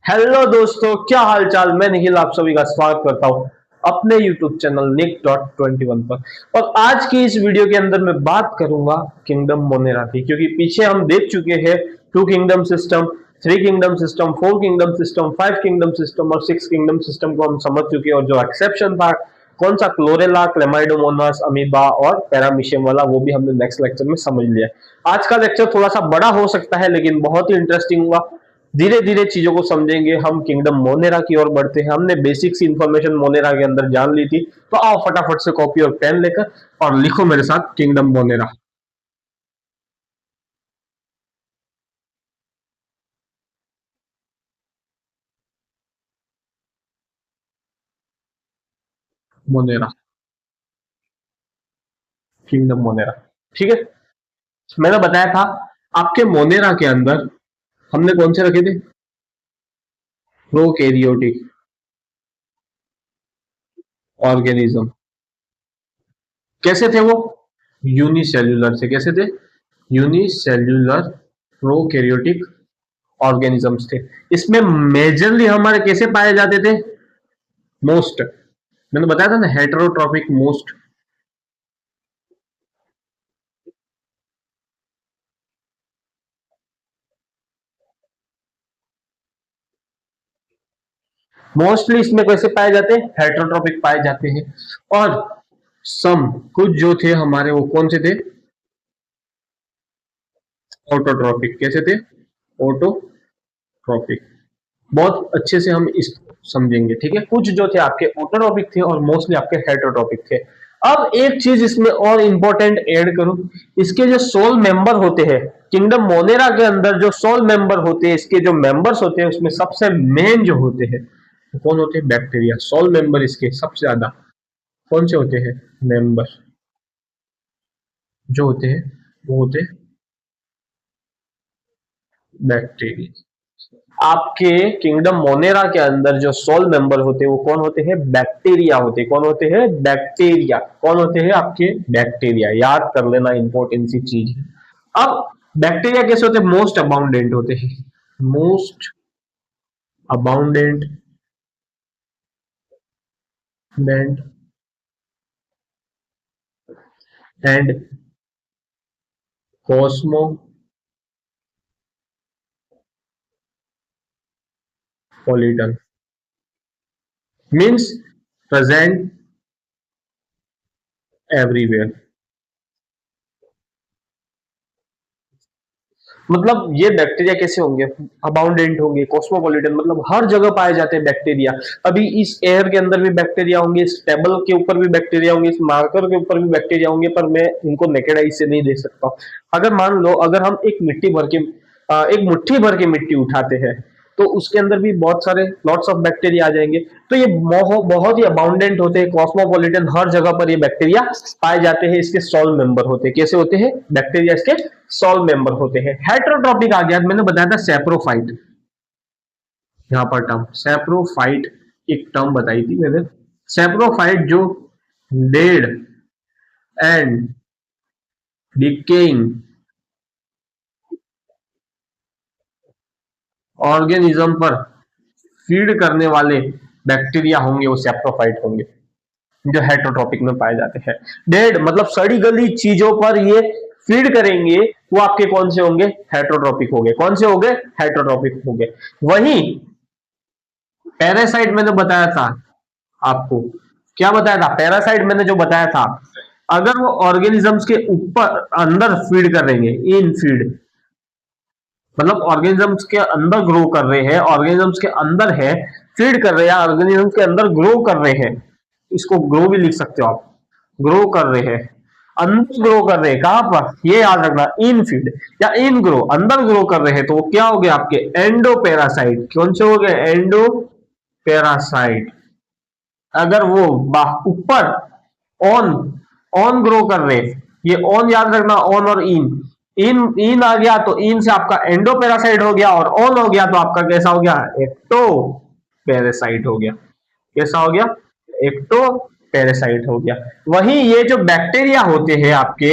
Hello दोस्तों, क्या हाल चाल। मैं निखिल आप सभी का स्वागत करता हूं अपने YouTube चैनल nick.21 पर। और आज की इस वीडियो के अंदर मैं बात करूंगा किंगडम मोनेरा की, क्योंकि पीछे हम देख चुके हैं 2 kingdom system, 3 kingdom system, 4 kingdom system, 5 kingdom system और 6 किंगडम सिस्टम को हम समझ चुके हैं। और जो एक्सेप्शन था कौन सा, क्लोरेला, क्लेमाइडोमोनास, अमीबा और पैरामीशियम वाला, वो भी हमने नेक्स्ट लेक्चर में समझ लिया। आज का लेक्चर थोड़ा सा बड़ा हो सकता है लेकिन बहुत ही इंटरेस्टिंग हुआ। धीरे धीरे चीजों को समझेंगे। हम किंगडम मोनेरा की ओर बढ़ते हैं। हमने बेसिक सी इंफॉर्मेशन मोनेरा के अंदर जान ली थी, तो आओ फटाफट से कॉपी और पेन लेकर और लिखो मेरे साथ kingdom Monera. Monera, kingdom Monera. ठीक है, मैंने बताया था आपके मोनेरा के अंदर हमने कौन से रखे थे, प्रोकैरियोटिक ऑर्गेनिज्म। कैसे थे वो, यूनिसेल्यूलर थे। कैसे थे, यूनिसेल्यूलर प्रोकैरियोटिक ऑर्गेनिजम्स थे। इसमें मेजरली हमारे कैसे पाए जाते थे, मोस्ट, मैंने बताया था ना, हेटेरोट्रॉपिक मोस्ट। मोस्टली इसमें कैसे पाए जाते हैं, हेटेरोट्रॉपिक पाए जाते हैं। और सम कुछ जो थे हमारे, वो कौन से थे, ऑटोट्रॉपिक। कैसे थे, ऑटोट्रॉपिक। बहुत अच्छे से हम इस समझेंगे। ठीक है, कुछ जो थे आपके ऑटोट्रॉपिक थे और मोस्टली आपके हेटेरोट्रॉपिक थे। अब एक चीज इसमें और इंपॉर्टेंट ऐड करूं, इसके जो सोल मेंबर होते हैं किंगडम मोनेरा के अंदर, जो सोल मेंबर होते हैं, इसके जो मेंबर्स होते हैं, उसमें सबसे मेन जो होते हैं वो कौन होते हैं, बैक्टीरिया। सोल मेंबर इसके सबसे ज्यादा कौन से होते हैं, मेंबर जो होते हैं वो होते हैं बैक्टीरिया। आपके किंगडम मोनेरा के अंदर जो सोल मेंबर होते हैं वो कौन होते हैं, बैक्टीरिया होते हैं। कौन होते हैं, बैक्टीरिया। कौन होते हैं आपके, बैक्टीरिया। याद कर लेना, इंपॉर्टेंट सी चीज है। अब बैक्टीरिया कैसे होते हैं, मोस्ट अबाउंडेंट होते हैं, most abundant and cosmopolitan, means present everywhere. मतलब ये बैक्टीरिया कैसे होंगे, अबाउंडेंट होंगे, कॉस्मोपॉलिटन, मतलब हर जगह पाए जाते हैं बैक्टीरिया। अभी इस एयर के अंदर भी बैक्टीरिया होंगे, इस टेबल के ऊपर भी बैक्टीरिया होंगे, इस मार्कर के ऊपर भी बैक्टीरिया होंगे, पर मैं इनको नेकेड आई से नहीं देख सकता। अगर मान लो, अगर हम एक मिट्टी भर के एक मुट्ठी भर के मिट्टी उठाते हैं तो उसके अंदर भी बहुत सारे लॉट्स ऑफ बैक्टीरिया आ जाएंगे। तो ये बहुत ही अबाउंडेंट होते हैं, कॉस्मोपॉलिटन, हर जगह पर ये बैक्टीरिया पाए जाते हैं। इसके सॉल मेंबर होते हैं। कैसे होते हैं, बैक्टीरिया इसके सॉल मेंबर होते हैं। हेटेरोट्रॉपिक आ गया, मैंने बताया था सैप्रोफाइट। यहाँ पर टर्म सैप्रोफाइट, एक टर्म बताई थी मैंने। सैप्रोफाइट जो डेड एंड डिकेइंग ऑर्गेनिज्म पर फीड करने वाले बैक्टीरिया होंगे, वो सैप्रोफाइट होंगे, जो हेटेरोट्रॉपिक में पाए जाते हैं। डेड मतलब सड़ी गली चीजों पर ये फीड करेंगे, वो आपके कौन से होंगे, हेटेरोट्रॉपिक होंगे। कौन से होंगे, हेटेरोट्रॉपिक होंगे। वहीं पैरासाइट मैंने बताया था आपको, क्या बताया था, पैरासाइट मैंने जो बताया था, अगर वो ऑर्गेनिजम्स के ऊपर अंदर फीड करेंगे, इन फीड, मतलब ऑर्गेनिजम्स के अंदर ग्रो कर रहे हैं, ऑर्गेनिजम्स के अंदर है, फीड कर रहे हैं, ऑर्गेनिजम्स के अंदर ग्रो कर रहे हैं। इसको ग्रो भी लिख सकते हो आप, ग्रो कर रहे हैं, अंदर ग्रो कर रहे हैं। कहां पर, ये याद रखना, इन फीड या इन ग्रो, अंदर ग्रो कर रहे हैं, तो वो क्या हो गया आपके, एंडो पैरासाइट। कौन से हो गए, एंडो पैरासाइट। अगर वो ऊपर ऑन ऑन ग्रो कर रहे, ये ऑन याद रखना, ऑन और इन, इन आ गया तो इन से आपका एंडो पैरासाइट हो गया, और ऑन हो गया तो आपका कैसा हो गया, एक्टो पैरासाइट हो गया। कैसा हो गया, एक्टो पैरासाइट हो गया। वहीं ये जो बैक्टीरिया होते हैं आपके,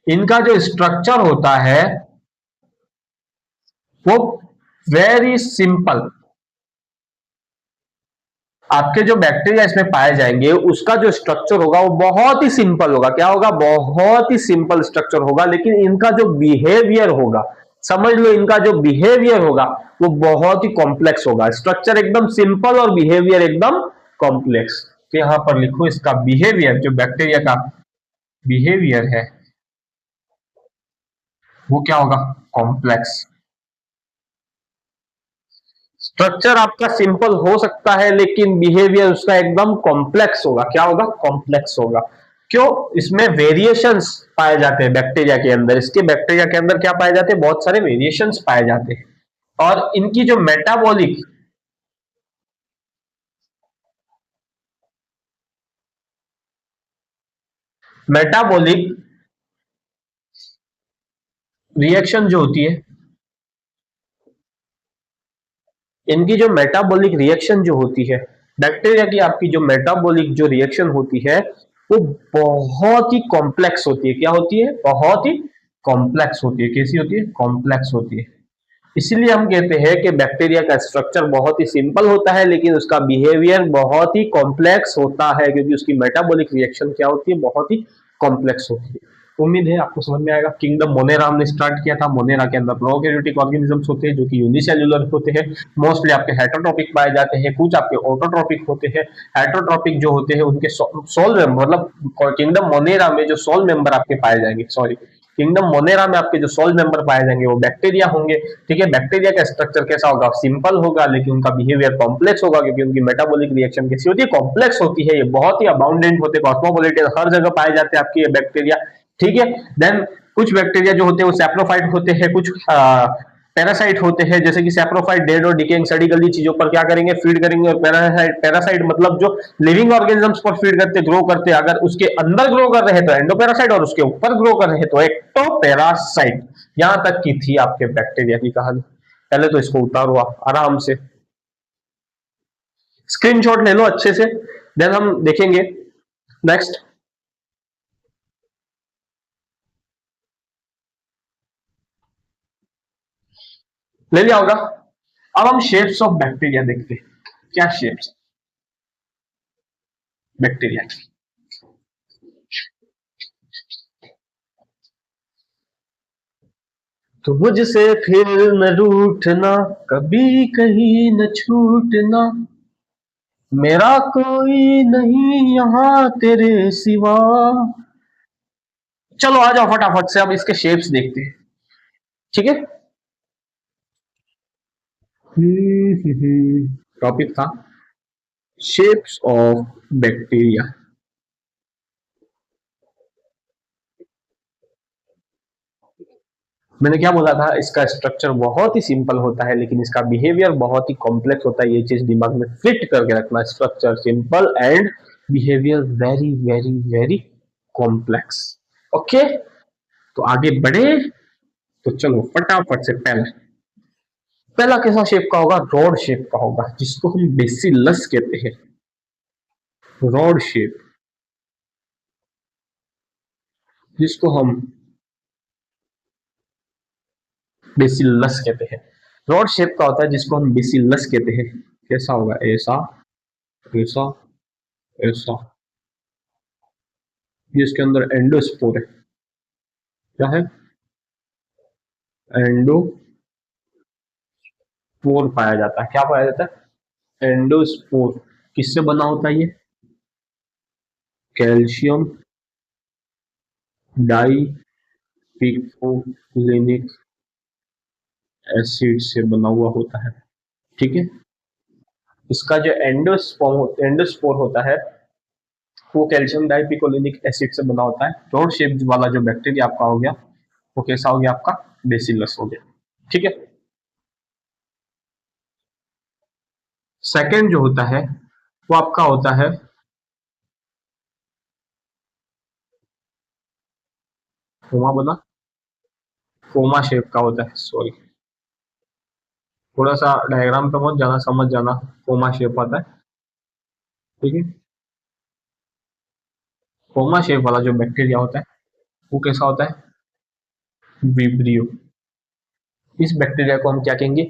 इनका जो स्ट्रक्चर होता है वो वेरी सिंपल। आपके जो बैक्टीरिया इसमें पाए जाएंगे उसका जो स्ट्रक्चर होगा वो बहुत ही सिंपल होगा। क्या होगा? बहुत ही सिंपल स्ट्रक्चर होगा, लेकिन इनका जो बिहेवियर होगा, समझ लो, इनका जो बिहेवियर होगा वो बहुत ही कॉम्प्लेक्स होगा। स्ट्रक्चर एकदम सिंपल और बिहेवियर एकदम कॉम्प्लेक्स। तो यहां पर लिखो इसका बिहेवियर, जो बैक्टीरिया का बिहेवियर है वो क्या होगा? कॉम्प्लेक्स। स्ट्रक्चर आपका सिंपल हो सकता है लेकिन बिहेवियर उसका एकदम कॉम्प्लेक्स होगा। क्या होगा? कॉम्प्लेक्स होगा। क्यों? इसमें वेरिएशंस पाए जाते हैं बैक्टीरिया के अंदर। इसके बैक्टीरिया के अंदर क्या पाए जाते हैं? बहुत सारे वेरिएशंस पाए जाते हैं। और इनकी जो मेटाबॉलिक रिएक्शन जो होती है, इनकी जो मेटाबॉलिक रिएक्शन जो होती है, बैक्टीरिया की आपकी जो मेटाबॉलिक जो रिएक्शन होती है वो बहुत ही कॉम्प्लेक्स होती है। क्या होती है? बहुत ही कॉम्प्लेक्स होती है। कैसी होती है? कॉम्प्लेक्स होती है। इसीलिए हम कहते हैं कि बैक्टीरिया का स्ट्रक्चर बहुत ही सिंपल होता है लेकिन उसका बिहेवियर बहुत ही कॉम्प्लेक्स होता है, क्योंकि उसकी मेटाबॉलिक रिएक्शन क्या होती है? बहुत ही कॉम्प्लेक्स होती है। उम्मीद है आपको समझ में आएगा। किंगडम मोनेरा हमने स्टार्ट किया था। मोनेरा के अंदर प्रोकैरियोटिक ऑर्गेनिजम्स होते हैं जो कि यूनिसेल्युलर होते हैं। मोस्टली आपके हेटरोट्रॉपिक पाए जाते हैं, कुछ आपके ऑटोट्रॉपिक होते हैं। हेटरोट्रॉपिक जो होते हैं उनके सोल मतलब किंगडम मोनेरा में जो सोल मेंबर आपके पाए जाएंगे, सॉरी, किंगडम मोनेरा में आपके जो सोल मेंबर पाए जाएंगे वो बैक्टीरिया होंगे। ठीक है, बैक्टीरिया का स्ट्रक्चर कैसा होगा? सिंपल होगा, लेकिन उनका बिहेवियर कॉम्प्लेक्स होगा, क्योंकि उनकी मेटाबॉलिक रिएक्शन कैसी होती है? कॉम्प्लेक्स होती है। ये बहुत ही अबाउंडेंट होते हैं, कॉस्मोपॉलिटन, हर जगह पाए जाते हैं आपके ये बैक्टीरिया। ठीक है। देन कुछ बैक्टीरिया जो होते हैं वो सैप्रोफाइट होते हैं, कुछ पैरासाइट होते हैं। जैसे कि सैप्रोफाइट डेड और डिकेइंग सड़ी गली चीजों पर क्या करेंगे? फीड करेंगे। और पैरासाइट, पैरासाइट मतलब जो लिविंग ऑर्गेनिजम्स पर फीड करते, ग्रो करते, अगर उसके अंदर ग्रो कर रहे तो एंडोपैरासाइट और उसके ऊपर ग्रो कर रहे तो एक्टोपैरासाइट। यहां तक की थी आपके बैक्टीरिया की कहानी। पहले तो इसको उतारो आप आराम से, स्क्रीनशॉट ले लो अच्छे से, देन हम देखेंगे नेक्स्ट। ले लिया होगा। अब हम शेप्स ऑफ बैक्टीरिया देखते हैं। क्या शेप्स बैक्टीरिया की? तो मुझसे फिर न रूठना, कभी कहीं न छूटना, मेरा कोई नहीं यहाँ तेरे सिवा। चलो आ जाओ फटाफट से, अब इसके शेप्स देखते हैं। ठीक है। टॉपिक था शेप्स ऑफ बैक्टीरिया। मैंने क्या बोला था? इसका स्ट्रक्चर बहुत ही सिंपल होता है लेकिन इसका बिहेवियर बहुत ही कॉम्प्लेक्स होता है। ये चीज दिमाग में फिट करके रखना। Structure simple and behaviour very very very complex. Okay, तो आगे बढ़े। तो चलो फटाफट से, पहला पहला कैसा शेप का होगा? रॉड शेप का होगा, जिसको हम बेसिलस कहते हैं। रॉड शेप, जिसको हम बेसिलस कहते हैं। रॉड शेप का होता है जिसको हम बेसिलस कहते हैं। कैसा होगा? ऐसा, ऐसा, ऐसा। ये इसके अंदर एंडोस्पोर है। क्या है? एंडोस्पोर पाया जाता है। क्या पाया जाता है? एंडोस्पोर। किससे बना होता है ये? कैल्शियम डाई पिकोलेनिक एसिड से बना हुआ होता है। ठीक है। इसका जो एंडोस्पोर होता है वो कैल्शियम डाइपिकोलिनिक एसिड से बना होता है। रॉड शेप वाला जो बैक्टीरिया आपका हो गया वो कैसा हो गया? आपका बेसिलस हो गया। ठीक है। सेकंड जो होता है वो आपका होता है कोमा। बोला कोमा शेप का होता है, सॉरी, थोड़ा सा डायग्राम पे मत जाना, समझ जाना। कोमा शेप आता है। ठीक है। कोमा शेप वाला जो बैक्टीरिया होता है वो कैसा होता है? विब्रियो। इस बैक्टीरिया को हम क्या कहेंगे?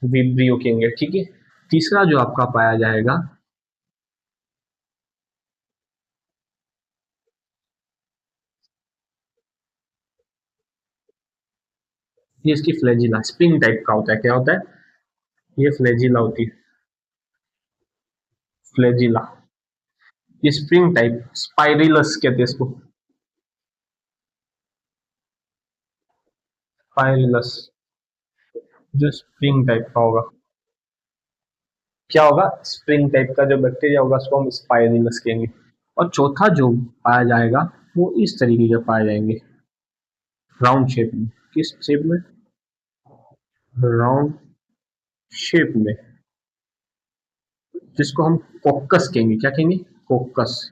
विब्रियो कहेंगे, ठीक है। तीसरा जो आपका पाया जाएगा, ये इसकी फ्लैजिला स्प्रिंग टाइप का होता है। क्या होता है? ये फ्लैजिला होती है, फ्लैजिला। ये स्प्रिंग टाइप, स्पाइरिलस कहते हैं इसको, स्पाइरिलस, जो स्प्रिंग टाइप का होगा। क्या होगा? स्प्रिंग टाइप का जो बैक्टीरिया होगा उसको हम स्पाइरिलस कहेंगे। और चौथा जो पाया जाएगा वो इस तरीके के पाए जाएंगे, राउंड शेप में। किस शेप में? राउंड शेप में, जिसको हम कोक्कस कहेंगे। क्या कहेंगे? कोक्कस,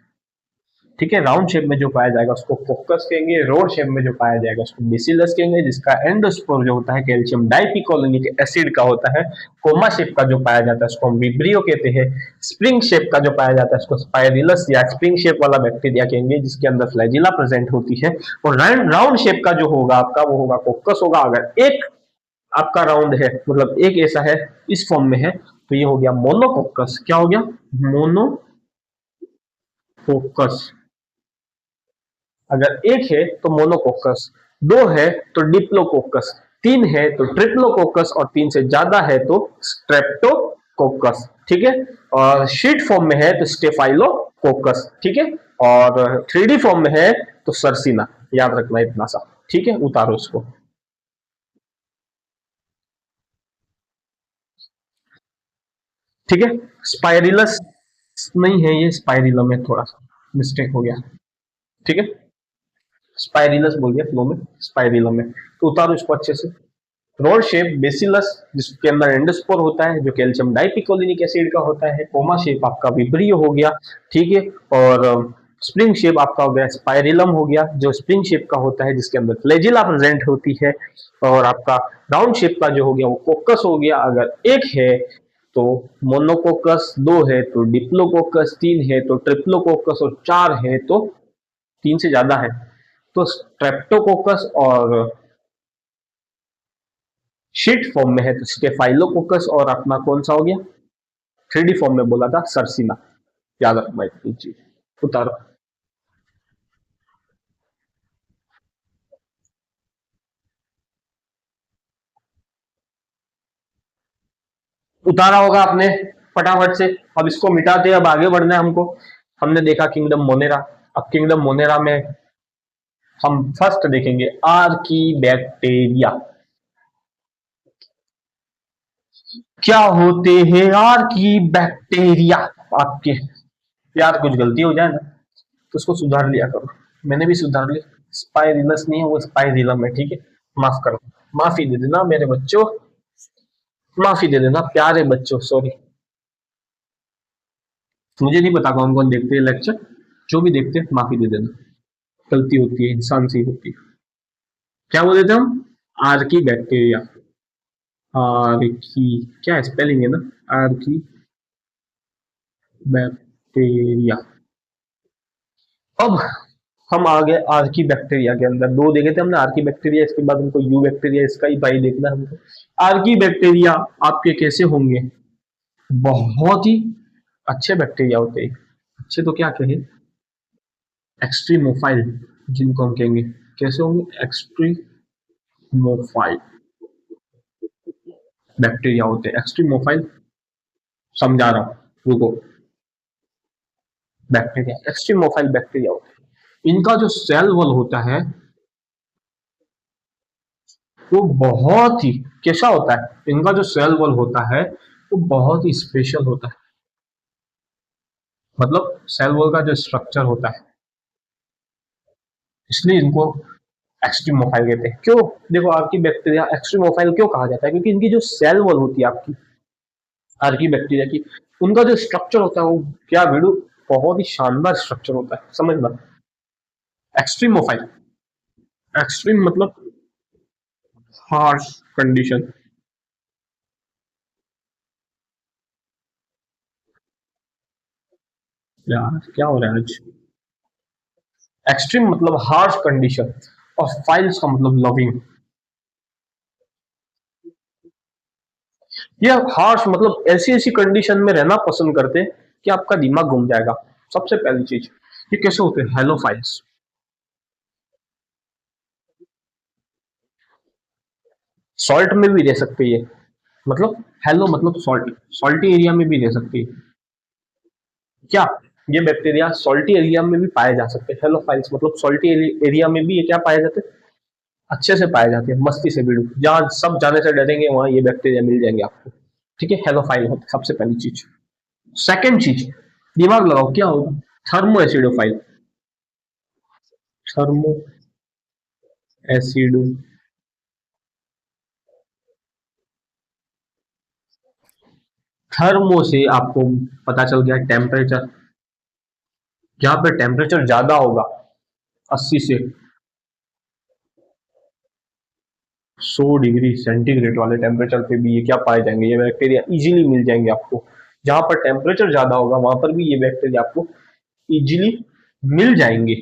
ठीक है। राउंड शेप में जो पाया जाएगा उसको फोकस कहेंगे, रोड शेप में जो पाया जाएगा उसको बेसिलस कहेंगे, जिसका एंडोस्पोर जो होता है कैल्शियम डाइपिकोलिनिक एसिड का होता है। कोमा शेप का जो पाया जाता है उसको हम विब्रियो कहते हैं। स्प्रिंग शेप का जो पाया जाता है उसको स्पाइरिलस या स्प्रिंग शेप वाला बैक्टीरिया कहेंगे, जिसके अंदर फ्लैजिला प्रेजेंट होती है। और राउंड शेप का जो होगा आपका वो होगा कोक्कस होगा। अगर एक आपका राउंड है, मतलब एक ऐसा है, इस फॉर्म में है, तो ये हो गया मोनोकोक्कस। क्या हो गया? मोनोकोक्कस। अगर एक है तो मोनोकोकस, दो है तो डिप्लोकोकस, तीन है तो ट्रिप्लोकोकस, और तीन से ज्यादा है तो स्ट्रेप्टोकोकस, ठीक है। और शीट फॉर्म में है तो स्टेफाइलोकोकस, ठीक है। और 3D फॉर्म में है तो सरसीना। याद रखना इतना सा, ठीक है। उतारो उसको, ठीक है। स्पाइरिलस नहीं है, ये स्पाइरिलम है, थोड़ा सा मिस्टेक हो गया, ठीक है। स्पाइरिलस बोल दिया फ्लो में, स्पाइरिलम है। तो उतारो इसको अच्छे से। रोड शेप बेसिलस, जिसके अंदर एंडोस्पोर होता है जो कैल्शियम डाइपिकोलिनिक एसिड का होता है। कोमा शेप आपका विब्रियो हो गया, ठीक है। और स्प्रिंग शेप आपका हो गया स्पाइरिलम हो गया, जो स्प्रिंग शेप का होता है जिसके अंदर फ्लैजिला प्रेजेंट होती है। और आपका राउंड शेप का जो हो गया वो कोकस हो गया। अगर एक है तो मोनोकोकस, दो है तो डिप्लोकोकस, तीन है तो ट्रिप्लोकोकस, और चार है तो, तीन से ज्यादा है तो स्ट्रेप्टोकोकस, और शीट फॉर्म में है तो स्टेफाइलोकोकस, और अपना कौन सा हो गया? 3D फॉर्म में बोला था सरसीना। याद रखना इतनी चीज। उतारो, उतारा होगा आपने फटाफट से। अब इसको मिटाते हैं, अब आगे बढ़ना है हमको। हमने देखा किंगडम मोनेरा। अब किंगडम मोनेरा में हम फर्स्ट देखेंगे आर्की बैक्टीरिया। क्या होते हैं आर्की बैक्टीरिया आपके? यार कुछ गलती हो जाए ना तो उसको सुधार लिया करो। मैंने भी सुधार लिया। स्पाइरिलस नहीं है, वो स्पाइरिलम है, ठीक है। माफ कर दो, माफी दे देना मेरे बच्चों, माफी दे देना प्यारे बच्चों, सॉरी। मुझे नहीं पता कौन कौन देखते हैं लेक्चर, जो भी देखते हैं माफी दे देना। गलती होती है, इंसान से ही होती है। क्या बोले थे हम? Archie bacteria. आर्की, क्या स्पेलिंग है ना? Archie bacteria. अब हम आ गए आर्की बैक्टीरिया के अंदर। दो देखे थे हमने आर्की बैक्टीरिया, इसके बाद हमको यू बैक्टीरिया, इसका ही भाई देखना है हमको। आर्की बैक्टीरिया आपके कैसे होंगे? बहुत ही अच्छे बैक्टीरिया होते हैं। अच्छे तो क्या कहें, एक्सट्रीमोफाइल जिनको हम कहेंगे। कैसे होंगे? एक्सट्रीमोफाइल बैक्टीरिया होते हैं। एक्सट्रीमोफाइल, समझा रहा हूं, रुको। बैक्टीरिया एक्सट्रीमोफाइल बैक्टीरिया होते हैं। इनका जो सेल वॉल होता है वो बहुत ही कैसा होता है? इनका जो सेल वॉल होता है वो बहुत ही स्पेशल होता है। मतलब सेल वॉल का जो स्ट्रक्चर होता है, इसलिए इनको एक्सट्रीमोफाइल कहते हैं। क्यों? देखो, आपकी बैक्टीरिया एक्सट्रीमोफाइल क्यों कहा जाता है? क्योंकि इनकी जो सेल वॉल होती है आपकी आर्की बैक्टीरिया की, उनका जो स्ट्रक्चर होता है वो, क्या वीडू, बहुत ही शानदार स्ट्रक्चर होता है, समझना। एक्सट्रीमोफाइल, एक्सट्रीम मतलब हार्श कंडीशन। यार क्या हो रहा है आज? एक्सट्रीम मतलब हार्श कंडीशन, और फाइल्स का मतलब लविंग। ये हार्श मतलब ऐसी ऐसी कंडीशन में रहना पसंद करते हैं कि आपका दिमाग घूम जाएगा। सबसे पहली चीज, ये कैसे होते हैं हेलोफाइल्स। सॉल्ट में भी रह सकते हैं, मतलब हेलो मतलब सॉल्ट, सॉल्टी एरिया में भी रह सकती है। क्या ये बैक्टीरिया सॉल्टी एरिया में भी पाए जा सकते हैं? हेलोफाइल्स मतलब सॉल्टी एरिया में भी ये क्या पाए जाते हैं? अच्छे से पाए जाते हैं, मस्ती से भिड़ू, जहां सब जाने से डरेंगे वहां ये बैक्टीरिया मिल जाएंगे आपको। ठीक है, हेलोफाइल होते हैं सबसे पहली चीज। सेकंड चीज, दिमाग लगाओ क्या होगा? Thermo acidophile. थर्मो एसिडो, थर्मो से आपको पता चल गया टेम्परेचर, जहां पे टेम्परेचर ज्यादा होगा 80 से 100 डिग्री सेंटीग्रेड वाले टेम्परेचर पे भी ये क्या पाए जाएंगे? ये बैक्टीरिया इजीली मिल जाएंगे आपको। जहां पर टेम्परेचर ज्यादा होगा वहां पर भी ये बैक्टीरिया आपको इजीली मिल जाएंगे।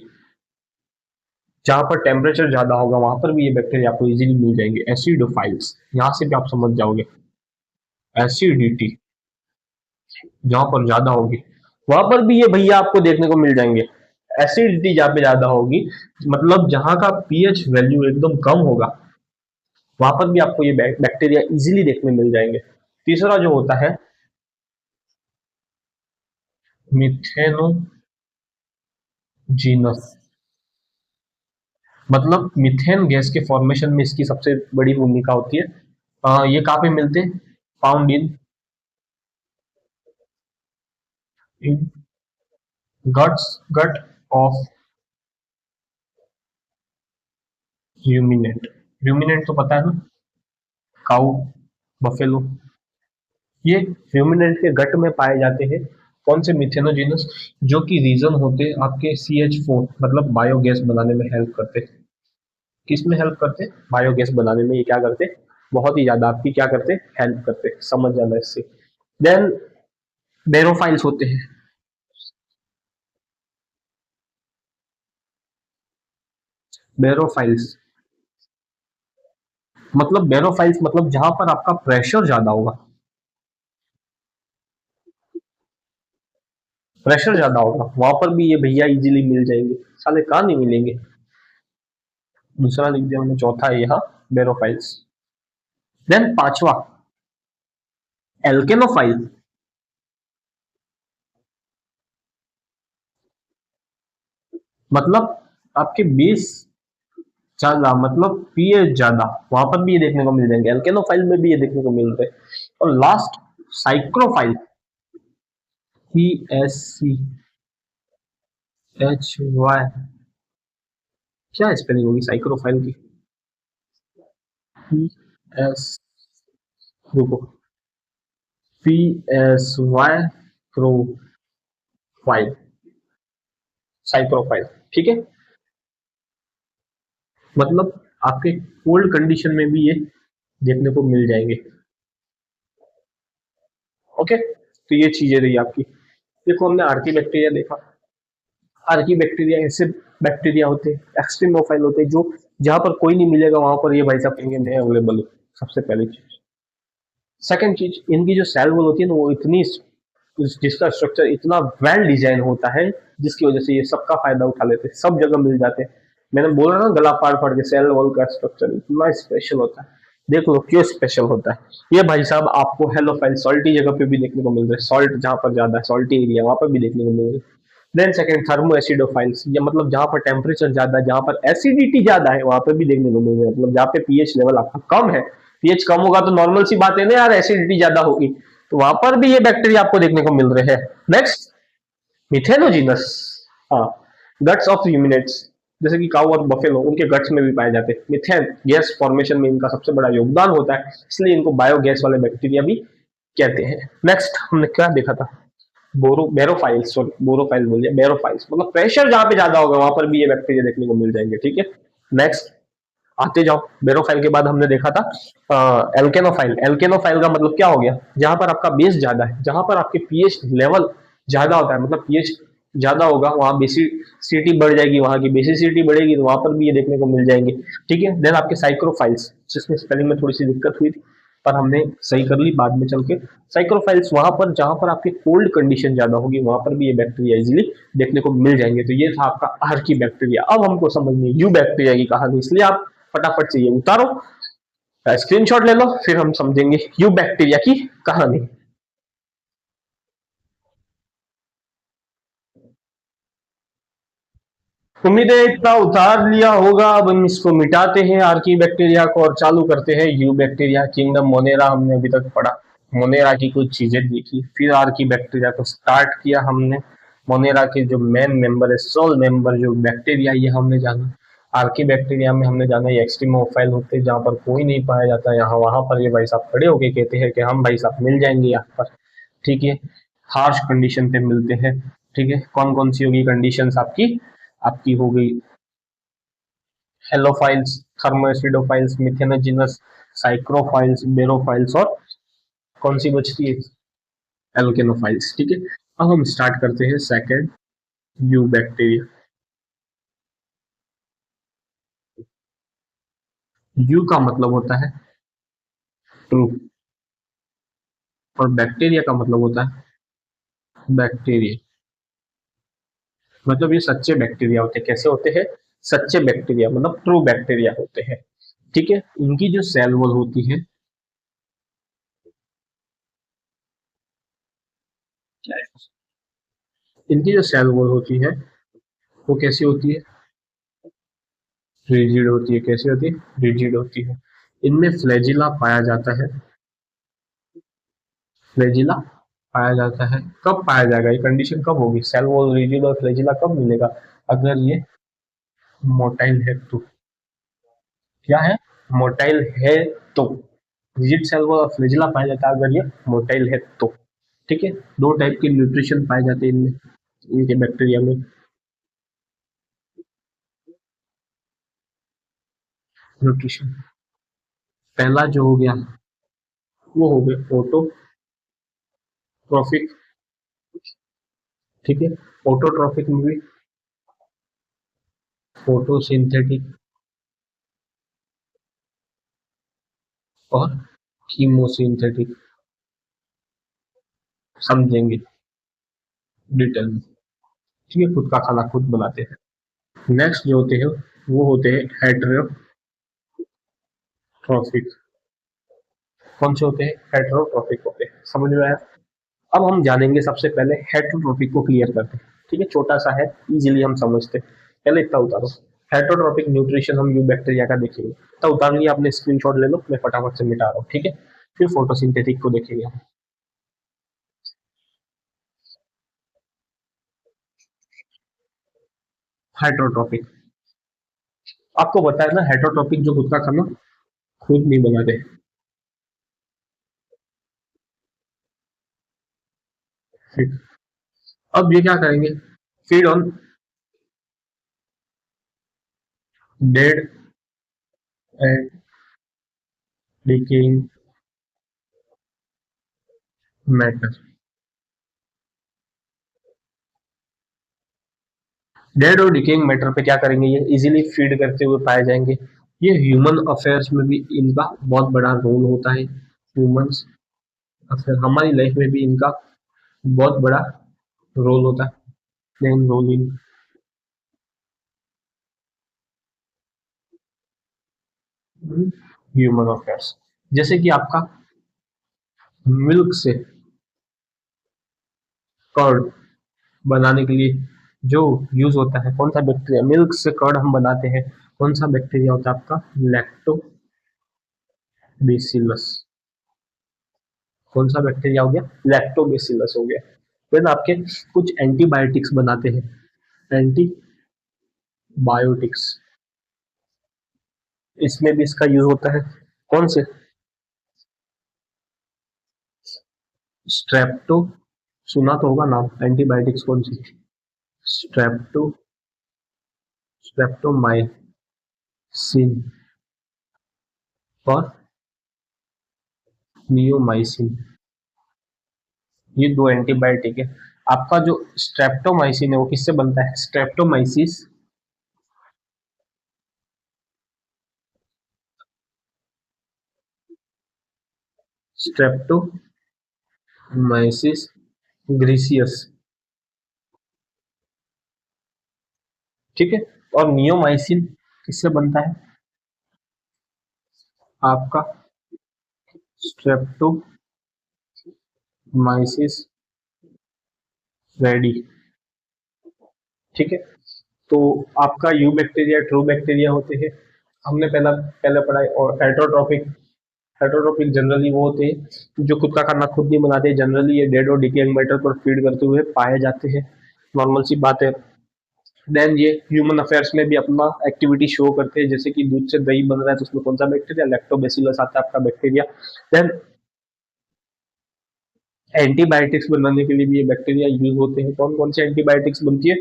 जहां पर टेम्परेचर ज्यादा होगा वहां पर भी ये बैक्टीरिया आपको इजीली मिल जाएंगे। एसिडोफाइल्स, यहां से भी आप समझ जाओगे एसिडिटी जहां पर ज्यादा होगी वहां पर भी ये भैया आपको देखने को मिल जाएंगे। एसिडिटी जहां पे ज्यादा होगी मतलब जहां का पीएच वैल्यू एकदम कम होगा वहां पर भी आपको ये बैक्टीरिया इजीली देखने मिल जाएंगे। तीसरा जो होता है मिथेनोजीनस, मतलब मिथेन गैस के फॉर्मेशन में इसकी सबसे बड़ी भूमिका होती है। ये कहाँ पे मिलते हैं? Found in gut of ruminant. Ruminant तो पता है ना, काउ, बफेलो, ये र्यूमिनेंट के गट में पाए जाते हैं। कौन से? मिथेनोजीनस, जो कि रीजन होते हैं आपके CH4 मतलब बायोगैस बनाने में हेल्प करते हैं। किस में हेल्प करते हैं? बायोगैस बनाने में ये क्या करते हैं? बहुत ही ज्यादा आपकी क्या करते हैं? हेल्प करते हैं। समझ जाना इससे। देन बेरोफाइल्स होते हैं। बेरोफाइल्स मतलब बेरोफाइल्स मतलब जहां पर आपका प्रेशर ज्यादा होगा, प्रेशर ज्यादा होगा वहां पर भी ये भैया इजीली मिल जाएंगे। साले कहाँ नहीं मिलेंगे? दूसरा लिख दिया हमने, चौथा है यहाँ बेरोफाइल्स। देन पांचवा एल्केनोफाइल, मतलब आपके बेस ज्यादा मतलब पीएच ज्यादा, वहां पर भी ये देखने को मिल जाएंगे। एल्केनोफाइल में भी ये देखने को मिल रहे हैं। और लास्ट साइक्रोफाइल, PSCHY, क्या स्पेलिंग होगी साइक्रोफाइल की? PS, रुको, PSY प्रोफाइल, साइक्रोफाइल। ठीक है, मतलब आपके कोल्ड कंडीशन में भी ये देखने को मिल जाएंगे। ओके, तो ये चीजें रही आपकी। देखो हमने आर्की बैक्टीरिया देखा। आर्की बैक्टीरिया ऐसे बैक्टीरिया होते हैं, एक्सट्रीमोफाइल होते हैं, जो जहां पर कोई नहीं मिलेगा वहां पर ये भाई साहब कहेंगे मैं अवेलेबल हूँ। सबसे पहली चीज। सेकंड चीज, इनकी जो सेल वॉल होती है ना वो इतनी, जिसका स्ट्रक्चर इतना वेल डिजाइन होता है जिसकी वजह से ये सबका फायदा उठा लेते हैं, सब जगह मिल जाते हैं। मैंने बोला ना गला फाड़ फाड़ के, सेल वॉल का स्ट्रक्चर इतना स्पेशल होता है। देख लो क्यों स्पेशल होता है। ये भाई साहब आपको हेलोफाइल सॉल्टी जगह पे भी देखने को मिल रहा है, सॉल्ट जहां पर ज्यादा है, सॉल्टी एरिया वहां पर भी देखने को मिल रहा है। देन सेकंड थर्मो एसिडोफाइल्स, ये मतलब जहां पर टेम्परेचर ज्यादा है, जहां पर एसिडिटी ज्यादा है वहां पर भी देखने को मिल रहा है। मतलब जहां पे पीएच लेवल आपका कम है, पीएच कम होगा तो नॉर्मल सी बात है ना यार, एसिडिटी ज्यादा होगी, तो वहां पर भी ये बैक्टीरिया आपको देखने को मिल रहे हैं। नेक्स्ट मिथेनोजीनस, हाँ, गट्स ऑफ ह्यूमिनेट्स, जैसे कि काऊ और बफेलो, उनके गट्स में भी पाए जाते हैं। मिथेन गैस फॉर्मेशन में इनका सबसे बड़ा योगदान होता है, इसलिए इनको बायोगैस वाले बैक्टीरिया भी कहते हैं। नेक्स्ट हमने क्या देखा था? बेरोफाइल्स, सॉरी बोरोफाइल्स बोल दिया, बेरोफाइल्स मतलब प्रेशर जहां पे ज्यादा होगा वहां पर भी ये बैक्टीरिया देखने को मिल जाएंगे। ठीक है, नेक्स्ट आते जाओ। बेरोफाइल के बाद हमने देखा था एल्केनोफाइल। एल्केनोफाइल का मतलब क्या हो गया? जहां पर आपका बेस ज्यादा है, जहां पर आपके पीएच लेवल ज्यादा होता है, मतलब पीएच ज्यादा होगा वहां बेसिसिटी बढ़ जाएगी, वहां की बेसिसिटी बढ़ेगी तो वहां पर भी ये देखने को मिल जाएंगे। ठीक है, देन आपके साइक्रोफाइल्स, जिसमें स्पेलिंग में थोड़ी सी दिक्कत हुई थी, पर हमने सही कर ली बाद में चल के। साइक्रोफाइल्स वहां पर जहां पर आपकी कोल्ड कंडीशन ज्यादा होगी वहां पर भी ये बैक्टीरिया इजीली देखने को मिल जाएंगे। तो ये था आपका आर्की बैक्टीरिया। अब हमको समझनी यू बैक्टीरिया की कहानी, इसलिए आप फटाफट से ये उतारो, स्क्रीनशॉट ले लो, फिर हम समझेंगे यू बैक्टीरिया की कहानी। उम्मीद है इतना उतार लिया होगा। अब हम इसको मिटाते हैं आर्की बैक्टीरिया को और चालू करते हैं यू बैक्टीरिया। किंगडम मोनेरा हमने अभी तक पढ़ा, मोनेरा की कुछ चीजें देखी, फिर आर्की बैक्टीरिया को स्टार्ट किया हमने। मोनेरा के जो मेन मेंबर है, सोल मेंबर जो बैक्टीरिया, ये हमने जाना। आर्की बैक्टीरिया में हमने जाना ये एक्सट्रीमोफाइल होते हैं जहाँ पर कोई नहीं पाया जाता, यहाँ वहां पर ये भाई साहब खड़े होके कहते हैं कि हम भाई साहब मिल जाएंगे यहाँ पर। ठीक है, हार्श कंडीशन पे मिलते हैं। ठीक है, कौन कौन सी होगी कंडीशंस आपकी? आपकी हो गई हेलोफाइल्स, थर्मोएसिडोफाइल्स, मिथेनोजिनस, साइक्रोफाइल्स, बेरोफाइल्स और कौन सी बचती है? एल्केनोफाइल्स। ठीक है, अब हम स्टार्ट करते हैं सेकंड यू बैक्टीरिया। यू का मतलब होता है ट्रू और बैक्टीरिया का मतलब होता है बैक्टीरिया। मतलब ये सच्चे बैक्टीरिया होते हैं। कैसे होते हैं? सच्चे बैक्टीरिया मतलब ट्रू बैक्टीरिया होते हैं। ठीक है, इनकी जो सेल वॉल होती है, इनकी जो सेल वॉल होती है वो कैसी होती है? रिजिड होती है। कैसी होती है? रिजिड होती है। इनमें फ्लैजिला पाया जाता है। फ्लैजिला पाया जाता है। कब पाया जाएगा? ये कंडीशन कब होगी? सेल वॉल रिजिड और फ्लैजिला कब मिलेगा? अगर ये मोटाइल है तो। क्या है? मोटाइल है तो। रिजिड सेल वॉल और फ्लैजिला पाया जाता है अगर ये मोटाइल है तो। ठीक है, दो टाइप के न्यूट्रिशन पाए जाते हैं इनमें, इनके बैक्टीरिया में। न्यूट्रिशन पहला जो हो गया वो हो गया ऑटोट्रॉफिक। ठीक है, ऑटोट्रॉफिक में भी फोटोसिंथेटिक और कीमोसिंथेटिक समझेंगे डिटेल में। ठीक है, खुद का खाना खुद बनाते हैं। नेक्स्ट जो होते हैं वो होते हैं हेटेरोट्रॉफिक। कौन से होते हैं? हेटेरोट्रॉफिक होते हैं। समझ में आया? अब हम जानेंगे सबसे पहले हेटेरोट्रॉफिक को क्लियर करते हैं। ठीक है, छोटा सा है, इजीली हम समझते हैं। पहले इतना उतारो, हेटेरोट्रॉफिक न्यूट्रिशन हम यू बैक्टीरिया का देखेंगे। इतना उतार लिया आपने, स्क्रीनशॉट ले लो, मैं फटाफट से मिटा रहा हूँ। ठीक है, फिर फोटोसिंथेटिक को देखेंगे हम। हेटेरोट्रॉफिक आपको बताया ना, हेटेरोट्रॉफिक जो खुद का खाना खुद नहीं बनाते। ठीक, अब ये क्या करेंगे? Feed on dead and decaying matter. Dead और डिकेइंग मैटर पे क्या करेंगे? ये इजीली फीड करते हुए पाए जाएंगे। ये ह्यूमन अफेयर्स में भी इनका बहुत बड़ा रोल होता है। ह्यूमंस अफेयर, हमारी लाइफ में भी इनका बहुत बड़ा रोल होता है। Main role in human affairs. जैसे कि आपका मिल्क से कर्ड बनाने के लिए जो यूज होता है, कौन सा बैक्टीरिया? मिल्क से कर्ड हम बनाते हैं, कौन सा बैक्टीरिया होता है आपका? लैक्टोबेसिलस। कौन सा बैक्टीरिया हो गया? लैक्टोबेसिलस हो गया। फिर आपके कुछ एंटीबायोटिक्स बनाते हैं, एंटीबायोटिक्स, इसमें भी इसका यूज होता है। कौन से? स्ट्रेप्टो, सुना तो होगा नाम। एंटीबायोटिक्स कौन सी? स्ट्रेप्टो, स्ट्रेप्टोमाइसिन और नियोमाइसिन। ये दो एंटीबायोटिक है। आपका जो स्ट्रेप्टोमाइसिन है वो किससे बनता है? स्ट्रेप्टोमाइसिस स्ट्रेप्टोमाइसिस ग्रीसियस, ठीक है। और नियोमाइसिन किससे बनता है आपका, स्ट्रेप्टोमाइसिस रेडी, ठीक है। तो आपका यू बैक्टीरिया ट्रू बैक्टीरिया होते हैं, हमने पहले पढ़ा है। और हेटरोट्रोपिक, हेटरोट्रोपिक जनरली वो होते हैं जो खुद का खाना खुद नहीं बनाते, जनरली ये डेड और डिकेइंग मैटर पर फीड करते हुए पाए जाते हैं, नॉर्मल सी बात है। देन ये ह्यूमन अफेयर्स में भी अपना एक्टिविटी शो करते हैं, जैसे कि दूध से दही बन रहा है तो उसमें कौन सा बैक्टीरिया, लैक्टोबैसिलस आता है आपका बैक्टीरिया। देन एंटीबायोटिक्स बनाने के लिए भी ये बैक्टीरिया यूज होते हैं। कौन कौन से एंटीबायोटिक्स बनती है,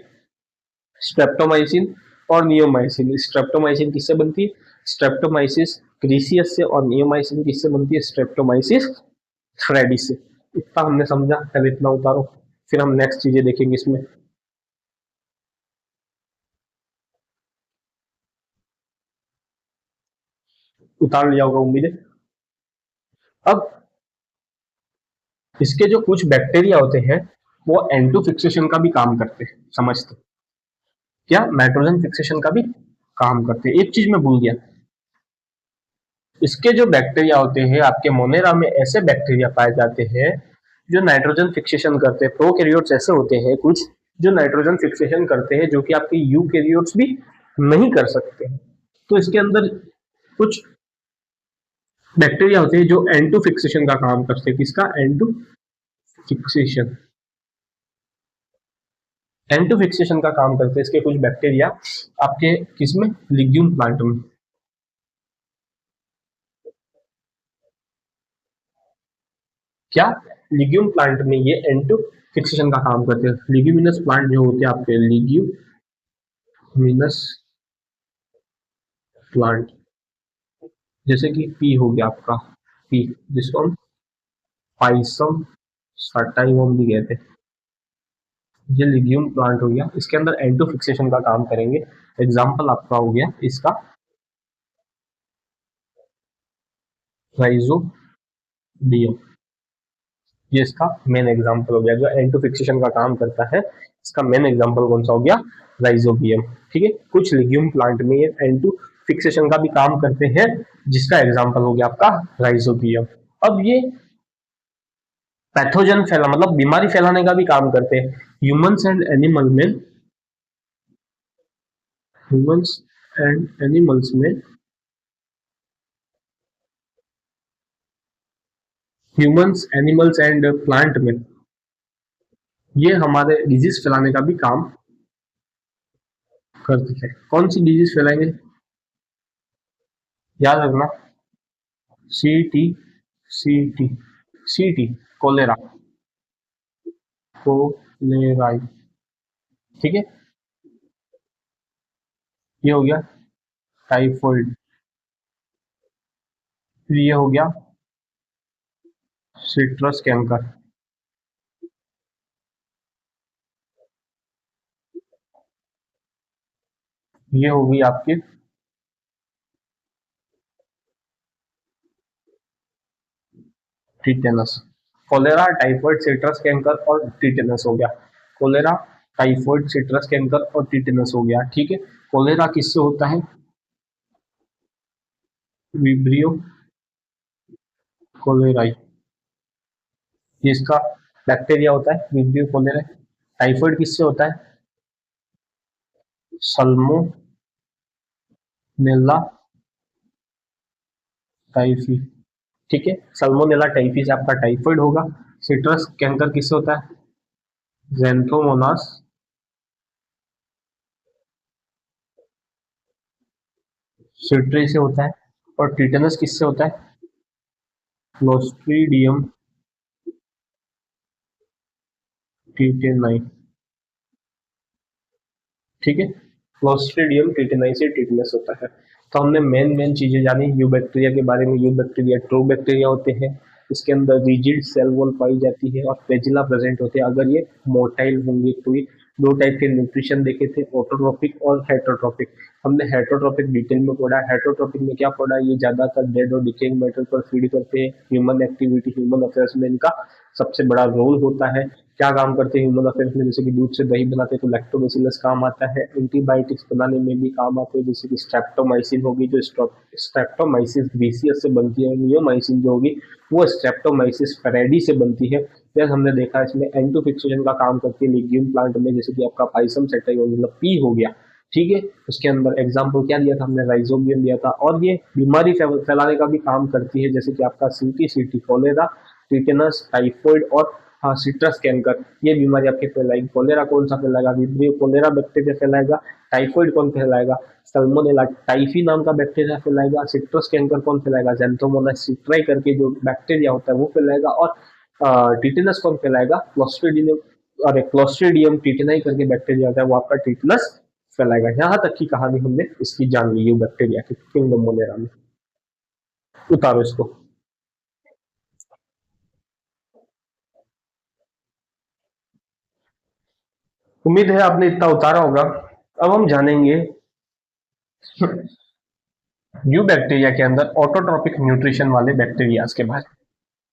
स्ट्रेप्टोमाइसिन और नियोमाइसिन। स्ट्रेप्टोमाइसिन किससे बनती है, स्ट्रेप्टोमाइसिस ग्रीसियस से, और नियोमाइसिन किससे बनती है, स्ट्रेप्टोमाइसिस थ्रेडिस से। इतना हमने समझा, पहले इतना उतारो, फिर हम नेक्स्ट चीजें देखेंगे इसमें। उतार लिया होगा उम्मीद है। अब इसके जो कुछ बैक्टीरिया होते हैं वो एंटू फिक्सेशन का भी काम करते हैं, समझते, क्या नाइट्रोजन फिक्सेशन का भी काम करते हैं। एक चीज मैं भूल गया, इसके जो बैक्टीरिया होते हैं आपके मोनेरा में, ऐसे बैक्टीरिया पाए जाते हैं जो नाइट्रोजन फिक्सेशन करते हैं। प्रोकैरियोट्स ऐसे होते हैं कुछ जो नाइट्रोजन फिक्सेशन करते हैं, जो कि आपके यूकैरियोट्स भी नहीं कर सकते हैं। तो इसके अंदर कुछ बैक्टीरिया होते हैं जो एंटू फिक्सेशन का काम करते हैं। किसका, एंटू फिक्सेशन, एंटू फिक्सेशन का काम करते हैं इसके कुछ बैक्टीरिया आपके किसमें, लिग्यूम प्लांट में। क्या, लिग्यूम प्लांट में ये एंटू फिक्सेशन का काम करते हैं। लिग्यूमिनस प्लांट जो होते हैं आपके, लिग्यूमिनस प्लांट, जैसे कि पी हो गया आपका, पी जिसको हम पाइसम सटाइवम भी कहते हैं, ये लिग्यूम प्लांट हो गया। इसके अंदर एंटू फिक्सेशन का काम करेंगे। एग्जाम्पल आपका हो गया इसका राइजोबियम, ये इसका मेन एग्जांपल हो गया जो एंटू फिक्सेशन का काम करता है। इसका मेन एग्जांपल कौन सा हो गया, राइजोबियम, ठीक है। कुछ लिग्यूम प्लांट में ये एंटू फिक्सेशन का भी काम करते हैं, जिसका एग्जांपल हो गया आपका राइजोबियम। अब ये पैथोजन फैला, मतलब बीमारी फैलाने का भी काम करते हैं। ह्यूमंस एंड एनिमल में, ह्यूमंस एंड एनिमल्स में, ह्यूमंस एनिमल्स एंड प्लांट में ये हमारे डिजीज फैलाने का भी काम करती है। कौन सी डिजीज फैलाएंगे, याद रखना, C T, C T, C T, cholera, cholerae, ठीक है। ये हो गया टाइफॉइड, फिर ये हो गया सिट्रस कैंकर, ये होगी आपकी टीटेनस। कोलेरा, टाइफॉइड, सिट्रस कैंकर और टीटेनस हो गया। कोलेरा, टाइफॉइड, सिट्रस कैंकर और टीटेनस हो गया, ठीक है। कोलेरा किससे होता है, विब्रियो कोलेराई, ये इसका बैक्टीरिया होता है, विब्रियो कोलेराई। टाइफॉइड किससे होता है, सल्मोनेला टाइफी, ठीक है। सल्मोनेला टाइफी से आपका टाइफॉइड होगा। सिट्रस कैंकर किससे होता है, ज़ैंथोमोनास सिट्री से होता है। और टीटेनस किससे होता है, क्लोस्ट्रीडियम टीटेनाई, ठीक है। क्लोस्ट्रीडियम टीटेनाई से टीटेनस होता है। तो हमने मेन चीजें जानी यू बैक्टीरिया के बारे में। यू बैक्टीरिया ट्रू बैक्टीरिया होते हैं, इसके अंदर रिजिड सेल वॉल पाई जाती है और फ्लैजिला प्रेजेंट होते हैं। अगर ये मोटाइल होंगे तो ये दो टाइप के न्यूट्रिशन देखे थे, ऑटोट्रॉपिक और हेटरोट्रॉपिक। हमने हेटरोट्रॉपिक डिटेल में पढ़ा। हेटरोट्रॉपिक में क्या पढ़ा, ये ज्यादातर डेड और डिकेइंग मैटर पर फीड करते हैं। ह्यूमन एक्टिविटी, ह्यूमन अफेयर्स में इनका सबसे बड़ा रोल होता है। क्या काम करते हैं ह्यूमन अफेयर्स में, जैसे कि दूध से दही बनाते हैं तो लैक्टोबैसिलस काम आता है। एंटीबायोटिक्स बनाने में भी काम आते हैं, जैसे कि स्ट्रेप्टोमाइसिन होगी जो स्ट्रेप्टोमाइसिस ग्रीसियस से बनती है, नियोमाइसिन जो होगी वो स्ट्रेप्टोमाइसिस फेरेडी से बनती है। जैसे हमने देखा इसमें एंटोफिक्सेशन का काम करती है लिग्यूम प्लांट में, जैसे कि आपका पाइसम सेटाइव मतलब पी हो गया, ठीक है। उसके अंदर एग्जाम्पल क्या दिया था हमने, राइजोबियम दिया था। और ये बीमारी फैलाने का भी काम करती है, जैसे कि आपका सीटी, कॉलेरा, टिटेनस, टाइफॉइड और हाँ सिट्रस कैंकर, ये बीमारी आपके फैलाएगी। कॉलेरा कौन सा फैलाएगा, विब्रियो कॉलेरा बैक्टीरिया फैलाएगा। टाइफॉइड कौन फैलाएगा, सल्मोनेला टाइफी नाम का बैक्टीरिया फैलाएगा। सिट्रस कैंकर कौन फैलाएगा, ज़ैंथोमोनास सिट्राई करके जो बैक्टीरिया होता है वो फैलाएगा। और टिटेनस कौन फैलाएगा, क्लोस्ट्रीडियम, अरे क्लोस्ट्रीडियम टिटेनाई करके बैक्टीरिया होता है वो आपका टिटेनस फैलाएगा। यहाँ तक की कहानी हमने इसकी जान ली है बैक्टीरिया की किंगडम मोनेरा में। उतारो इसको। उम्मीद है आपने इतना उतारा होगा। अब हम जानेंगे यू बैक्टीरिया के अंदर ऑटोट्रॉपिक न्यूट्रिशन वाले बैक्टीरिया के बारे में,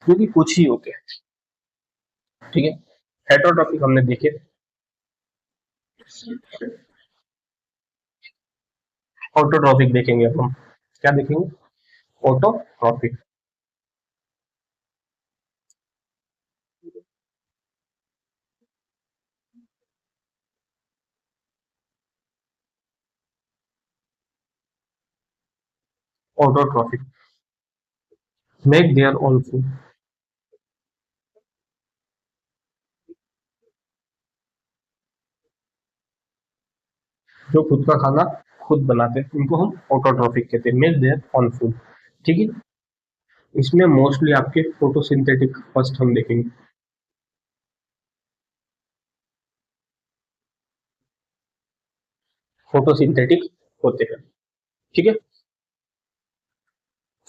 जो कि कुछ ही होते हैं, ठीक है। हेटरोट्रॉपिक हमने देखे, ऑटोट्रॉपिक देखेंगे अब हम। क्या देखेंगे, autotrophic. Autotrophic make their own food, जो खुद का खाना खुद बनाते हैं उनको हम ऑटोट्रॉपिक कहते हैं, मेक देयर ओन फूड, ठीक है। इसमें मोस्टली आपके फोटोसिंथेटिक फर्स्ट हम देखेंगे। फोटोसिंथेटिक होते हैं, ठीक है।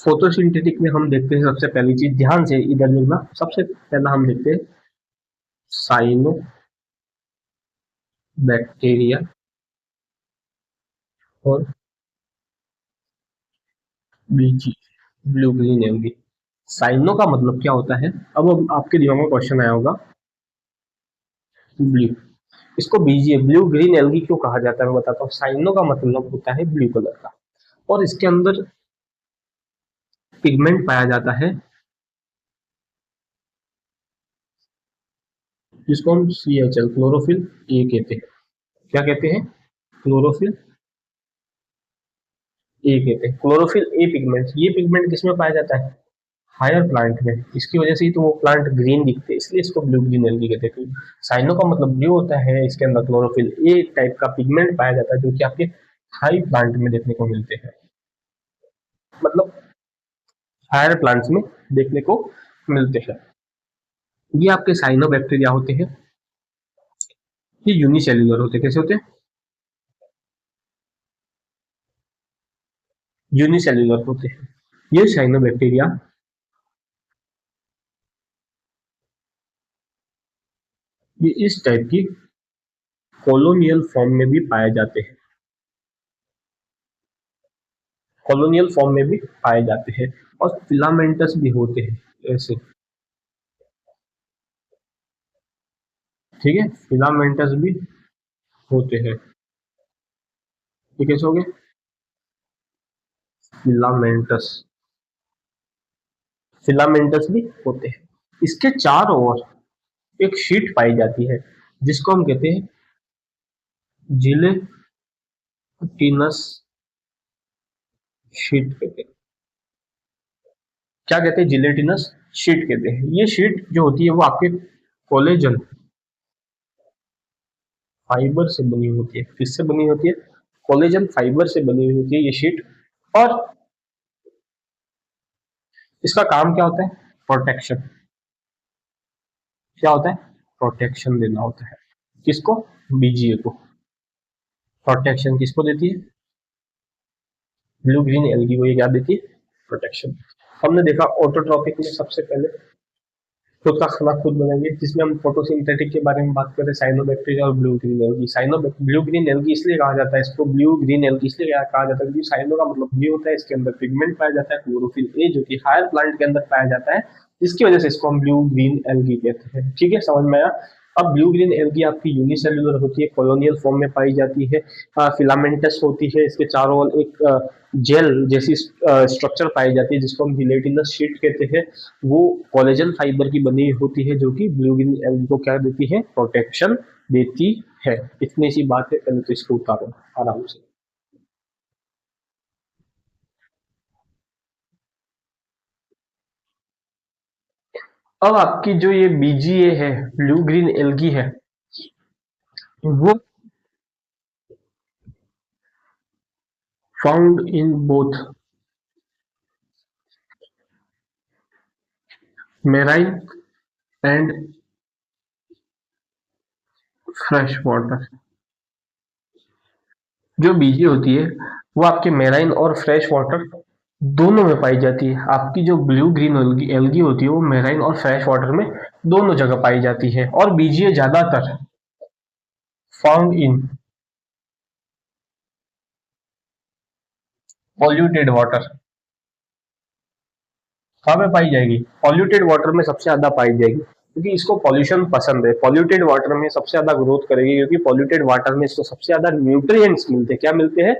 फोटोसिंथेटिक में हम देखते हैं सबसे पहली चीज, ध्यान से इधर देखना, सबसे पहला हम देखते हैं साइनो बैक्टीरिया और बीजी, ब्लू ग्रीन एल्गी। साइनो का मतलब क्या होता है, अब आपके दिमाग में क्वेश्चन आया होगा, ब्लू, इसको बीजी ब्लू ग्रीन एल्गी क्यों कहा जाता है मैं बताता हूँ। साइनो का मतलब होता है ब्लू कलर का, और इसके अंदर पिगमेंट पाया जाता है जिसको हम CHL क्लोरोफिल ए कहते हैं। क्या कहते हैं, क्लोरोफिल ए कहते हैं। क्लोरोफिल ए पिगमेंट, ये पिगमेंट किसमें पाया जाता है, हायर प्लांट में। इसकी वजह से ही तो वो प्लांट ग्रीन दिखते हैं, इसलिए इसको ब्लू ग्रीन एल्गी कहते हैं। साइनो का मतलब ब्लू होता है, इसके अंदर क्लोरोफिल ए टाइप का पिगमेंट पाया जाता है जो कि आपके हाई प्लांट में देखने को मिलते हैं, मतलब हायर प्लांट्स में देखने को मिलते हैं। ये आपके साइनो बैक्टीरिया होते हैं, ये यूनिसेल्युलर होते हैं। कैसे होते हैं, यूनिसेल्युलर होते हैं। ये साइनो बैक्टीरिया ये इस टाइप की कॉलोनियल फॉर्म में भी पाए जाते हैं, कॉलोनियल फॉर्म में भी पाए जाते हैं, और फिलामेंटस भी होते हैं ऐसे, ठीक है। फिलामेंटस भी होते हैं, ये कैसे हो गए, फिलामेंटस, फिलामेंटस भी होते हैं। इसके चारों ओर एक शीट पाई जाती है जिसको हम कहते हैं जिलेटिनस शीट कहते हैं। क्या कहते हैं, जिलेटिनस शीट कहते हैं। ये शीट जो होती है वो आपके कोलेजन फाइबर से बनी होती है। किससे बनी होती है, कोलेजन फाइबर से बनी हुई होती है ये शीट। और इसका काम क्या होता है, प्रोटेक्शन। क्या होता है, प्रोटेक्शन देना होता है। किसको, बीजीए को। प्रोटेक्शन किसको देती है, ब्लू ग्रीन एल्गी को। ये क्या देती है, प्रोटेक्शन। हमने देखा ऑटोट्रॉपिक में सबसे पहले खुद का खाना खुद बनाएंगे, जिसमें हम फोटोसिंथेटिक के बारे में बात करें, साइनोबैक्टीरिया और blue green algae. Blue green algae इसलिए कहा जाता है इसको, ब्लू ग्रीन एल्गी इसलिए कहा जाता है क्योंकि साइनो का मतलब ब्लू होता है, इसके अंदर पिगमेंट पाया जाता है क्लोरोफिल ए, जो कि हायर प्लांट के अंदर पाया जाता है, जिसकी वजह से इसको हम ब्लू ग्रीन एल्गी कहते हैं। ठीक है, समझ में आया। अब ब्लू ग्रीन एल्गी आपकी यूनिसेल्युलर होती है, कॉलोनियल फॉर्म में पाई जाती है, फिलामेंटस होती है, इसके चारों ओर एक जेल जैसी स्ट्रक्चर पाई जाती है जिसको हम जिलेटिनस शीट कहते हैं। वो कोलेजन फाइबर की बनी होती है, जो कि ब्लू ग्रीन एल्गी को क्या देती है, प्रोटेक्शन देती है। इतनी सी बात है, पहले तो इसको उतारो आराम से। अब आपकी जो ये बीजीए है, ब्लू ग्रीन एल्गी है, वो found in both marine and fresh water. जो बीजी होती है वो आपके मेराइन और फ्रेश वाटर दोनों में पाई जाती है। आपकी जो ब्लू ग्रीन एल्गी एल्गी होती है वो मेराइन और फ्रेश वाटर में दोनों जगह पाई जाती है, और बीजीए ज्यादातर फाउंड इन पॉल्यूटेड वाटर। कहाँ पे पाई जाएगी, पॉल्यूटेड वाटर में सबसे ज्यादा पाई जाएगी, क्योंकि इसको पॉल्यूशन पसंद है। पॉल्यूटेड वाटर में सबसे ज्यादा ग्रोथ करेगी, क्योंकि पॉल्यूटेड वाटर में इसको सबसे ज्यादा न्यूट्रिएंट्स मिलते हैं। क्या मिलते हैं,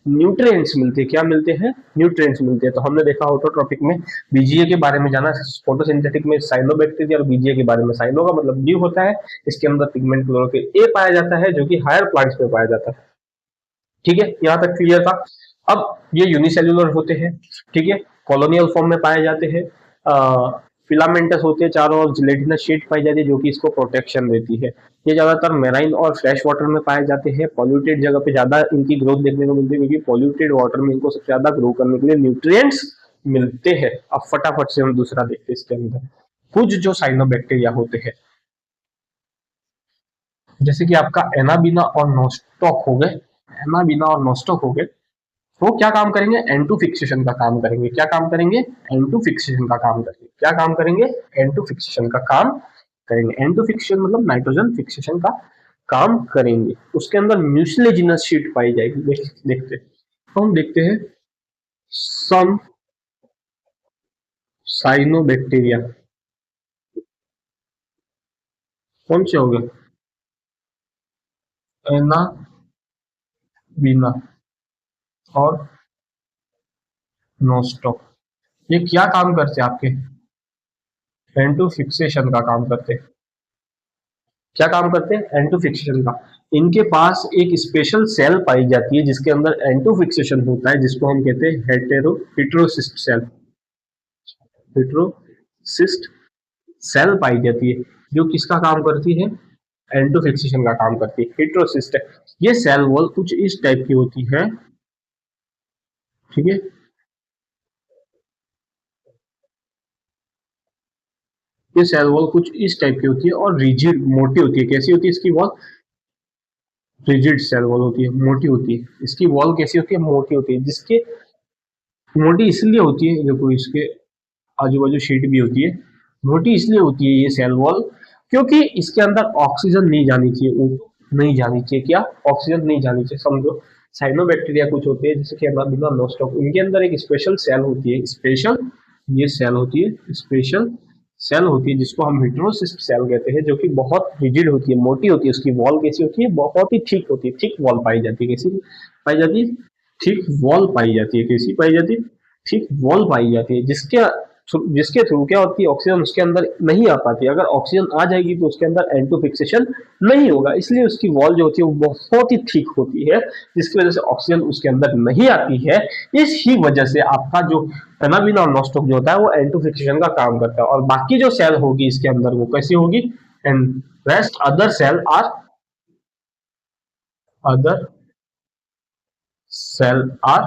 न्यूट्रिएंट्स मिलते हैं। क्या मिलते हैं, न्यूट्रिएंट्स मिलते हैं। तो हमने देखा ऑटोट्रॉपिक में बीजीए के बारे में जाना, फोटोसिंथेटिक में साइनोबैक्टीरिया और बीजीए के बारे में। साइनो का मतलब न्यू होता है, इसके अंदर पिगमेंट क्लोरोफिल ए पाया जाता है, जो कि हायर प्लांट्स में पाया जाता है। ठीक है, यहाँ तक क्लियर था। अब ये यूनिसेल्युलर होते हैं, ठीक है, कॉलोनियल फॉर्म में पाए जाते हैं, फिलामेंटस होते हैं, चारों ओर जिलेटिनस शीट पाई जाती है, जो कि इसको प्रोटेक्शन देती है। ये ज्यादातर मेराइन और फ्रेश वाटर में पाए जाते हैं। पॉल्यूटेड जगह पे ज्यादा इनकी ग्रोथ देखने को मिलती है, क्योंकि पॉल्यूटेड वाटर में इनको सबसे ज्यादा ग्रो करने के लिए न्यूट्रिएंट्स मिलते हैं। अब फटाफट से हम दूसरा देखते हैं इसके अंदर। कुछ जो साइनोबैक्टीरिया होते हैं, जैसे कि आपका एनाबीना और नोस्टॉक हो गए, एनाबीना और नोस्टॉक हो गए, वो क्या काम करेंगे, एन2 फिक्सेशन का काम करेंगे। क्या काम करेंगे, एन2 फिक्सेशन का काम करेंगे। क्या काम करेंगे, एन2 फिक्सेशन का काम करेंगे। एन2 फिक्सेशन मतलब नाइट्रोजन फिक्सेशन का काम करेंगे। उसके अंदर म्यूसिलेजिनस शीट पाई जाएगी। देखते तो हम देखते हैं सम साइनोबैक्टीरिया। कौन से हो गए, एनाबीना और नोस्टॉक। ये क्या काम करते हैं आपके, एन2 फिक्सेशन का काम करते हैं। क्या काम करते हैं, एंटो फिक्सेशन का। इनके पास एक स्पेशल सेल पाई जाती है जिसके अंदर एंटो फिक्सेशन होता है, जिसको हम कहते हैं हेटेरोसिस्ट सेल। हेटेरोसिस्ट सेल पाई जाती है, जो किसका काम करती है, एंटो फिक्सेशन का काम करती है। हेटेरोसिस्ट, ये सेल वॉल कुछ इस टाइप की होती है। ठीक है, ये सेल वॉल कुछ इस टाइप की होती है और रिजिड मोटी होती है। कैसी होती है इसकी वॉल, रिजिड सेल वॉल होती है, मोटी होती है। इसकी वॉल कैसी होती है, मोटी होती है। जिसके मोटी इसलिए होती है, देखो इसके आजू बाजू शीट भी होती है। मोटी इसलिए होती है ये सेल वॉल, क्योंकि इसके अंदर ऑक्सीजन नहीं जानी चाहिए, नहीं जानी चाहिए। क्या, ऑक्सीजन नहीं जानी चाहिए। समझो साइनोबैक्टीरिया कुछ होते हैं, जैसे कि बिना नोस्टॉक, इनके अंदर एक स्पेशल सेल होती है, स्पेशल ये सेल होती है, स्पेशल सेल होती है, जिसको हम हेटेरोसिस्ट सेल कहते हैं, जो कि बहुत रिजिड होती है, मोटी होती है। उसकी वॉल कैसी होती है, बहुत ही थिक होती है। थिक वॉल पाई जाती है। कैसी पाई जाती है, थिक वॉल पाई जाती है। कैसी पाई जाती है, थिक वॉल पाई जाती है, जिसके थ्रू क्या होती है, ऑक्सीजन उसके अंदर नहीं आ पाती। अगर ऑक्सीजन आ जाएगी तो उसके अंदर एंटो फिक्सेशन नहीं होगा, इसलिए उसकी वॉल जो होती है वो बहुत ही थिक होती है, जिसकी वजह से ऑक्सीजन उसके अंदर नहीं आती है। इस ही वजह से आपका जो एनाबिन और नोस्टॉक जो होता है वो एंटो फिक्सेशन का काम करता है। और बाकी जो सेल होगी इसके अंदर वो कैसी होगी, and rest other cell are, other cell are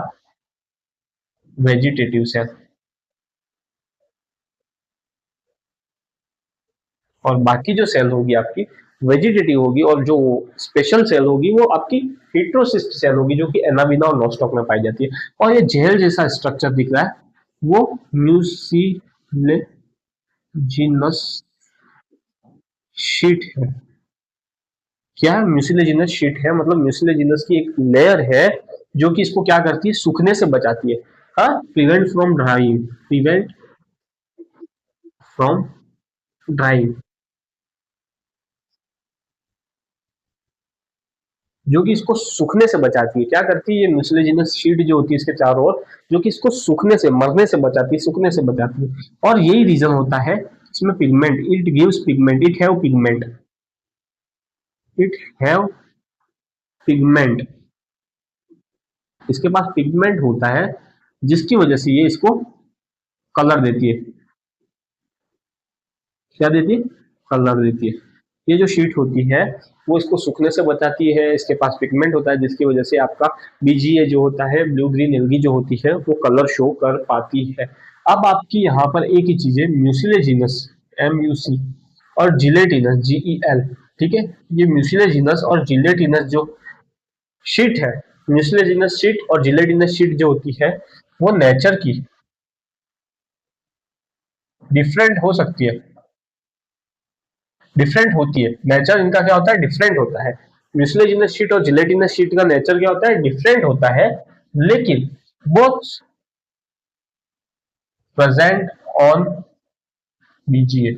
vegetative cell. और बाकी जो सेल होगी आपकी वेजिटेटिव होगी, और जो स्पेशल सेल होगी वो आपकी हेटेरोसिस्ट सेल होगी, जो कि एनाबिना और नोस्टॉक में पाई जाती है। और ये जेल जैसा स्ट्रक्चर दिख रहा है वो म्यूसिलेजिनस शीट है। क्या है? म्यूसिलेजिनस शीट है, मतलब म्यूसिलेजिनस की एक लेयर है जो कि इसको क्या करती है, सूखने से बचाती है। हाँ, prevent from drawing, prevent from drawing, जो कि इसको सूखने से बचाती है। क्या करती है ये म्यूसिलेजिनस शीट जो होती है इसके चारों ओर, जो कि इसको सूखने से, मरने से बचाती है, सूखने से बचाती है। और यही रीजन होता है इसमें pigment, it gives pigment, it have pigment, it have pigment, इसके पास पिगमेंट होता है जिसकी वजह से ये इसको कलर देती है। क्या देती है? कलर देती है। ये जो शीट होती है वो इसको सूखने से बचाती है, इसके पास पिगमेंट होता है जिसकी वजह से आपका बीजीए जो होता है, ब्लू ग्रीन एल्गी जो होती है, वो कलर शो कर पाती है। अब आपकी यहाँ पर एक ही चीज है, म्यूसिलेजिनस, MUC, और जिलेटिनस, GEL। ठीक है, ये म्यूसिलेजिनस और जिलेटिनस जो शीट है, म्यूसिलेजिनस शीट और जिलेटिनस शीट जो होती है वो नेचर की डिफरेंट हो सकती है, डिफरेंट होती है। नेचर इनका क्या होता है? डिफरेंट होता है। म्यूसिलेजिनस शीट और जिलेटिनस शीट का नेचर क्या होता है? डिफरेंट होता है, लेकिन बोथ प्रेजेंट ऑन बीजीए,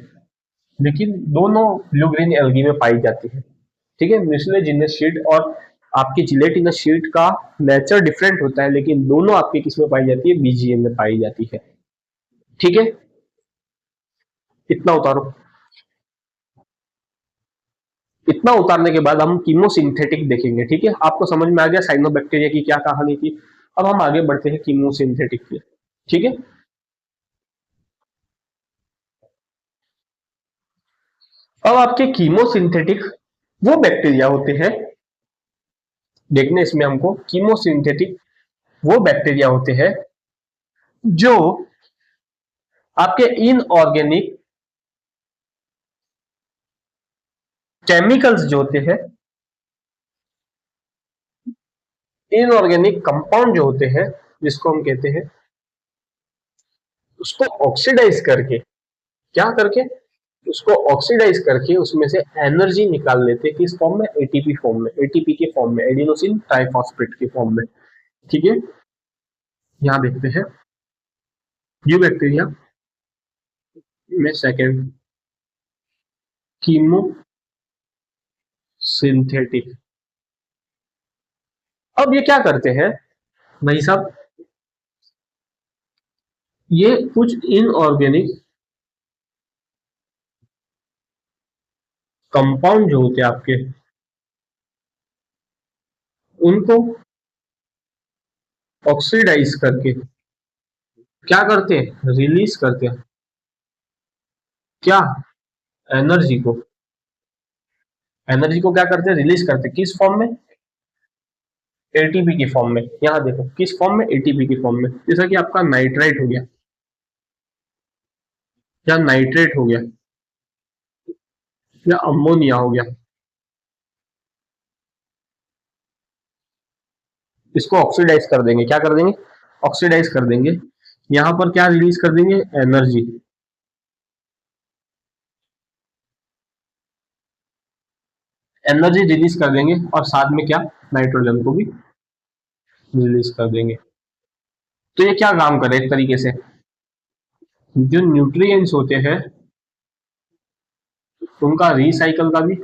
लेकिन दोनों ब्लू ग्रीन एल्गी में पाई जाती है। ठीक है, म्यूसिलेजिनस शीट और आपकी जिलेटिनस शीट का नेचर डिफरेंट होता है, लेकिन दोनों आपकी किस में पाई जाती है? बीजीए में पाई जाती है। ठीक है, इतना उतारो। इतना उतारने के बाद हम कीमोसिंथेटिक देखेंगे। ठीक है, आपको समझ में आ गया साइनोबैक्टीरिया की क्या कहानी थी। अब हम आगे बढ़ते हैं कीमोसिंथेटिक पे। ठीक है, अब आपके कीमोसिंथेटिक वो बैक्टीरिया होते हैं, देखने इसमें हमको, कीमोसिंथेटिक वो बैक्टीरिया होते हैं जो आपके इनऑर्गेनिक केमिकल्स जो होते हैं, इनऑर्गेनिक कंपाउंड जो होते हैं, जिसको हम कहते हैं, उसको ऑक्सीडाइज करके, क्या करके, उसको ऑक्सीडाइज करके उसमें से एनर्जी निकाल लेते हैं। किस फॉर्म में? एटीपी फॉर्म में, एटीपी के फॉर्म में, एडिनोसिन ट्राइफॉस्फेट के फॉर्म में। ठीक है, यहां देखते हैं ये बैक्टीरिया में सेकेंड, कीमो सिंथेटिक। अब ये क्या करते हैं भाई साहब, ये कुछ इनऑर्गेनिक कंपाउंड जो होते हैं आपके, उनको ऑक्सीडाइज करके क्या करते हैं? रिलीज करते हैं। क्या? एनर्जी को, एनर्जी को क्या करते हैं? रिलीज करते हैं। किस फॉर्म में? एटीपी के फॉर्म में। यहां देखो किस फॉर्म में? एटीपी के फॉर्म में। जैसा कि आपका नाइट्राइट हो गया, या नाइट्रेट हो गया, या अमोनिया हो गया, इसको ऑक्सीडाइज कर देंगे। क्या कर देंगे? ऑक्सीडाइज कर देंगे। यहां पर क्या रिलीज कर देंगे? एनर्जी। एनर्जी रिलीज कर देंगे और साथ में क्या? नाइट्रोजन को भी रिलीज कर देंगे। तो ये क्या काम करे एक तरीके से, जो न्यूट्रिएंट्स होते हैं उनका रिसाइकल का भी,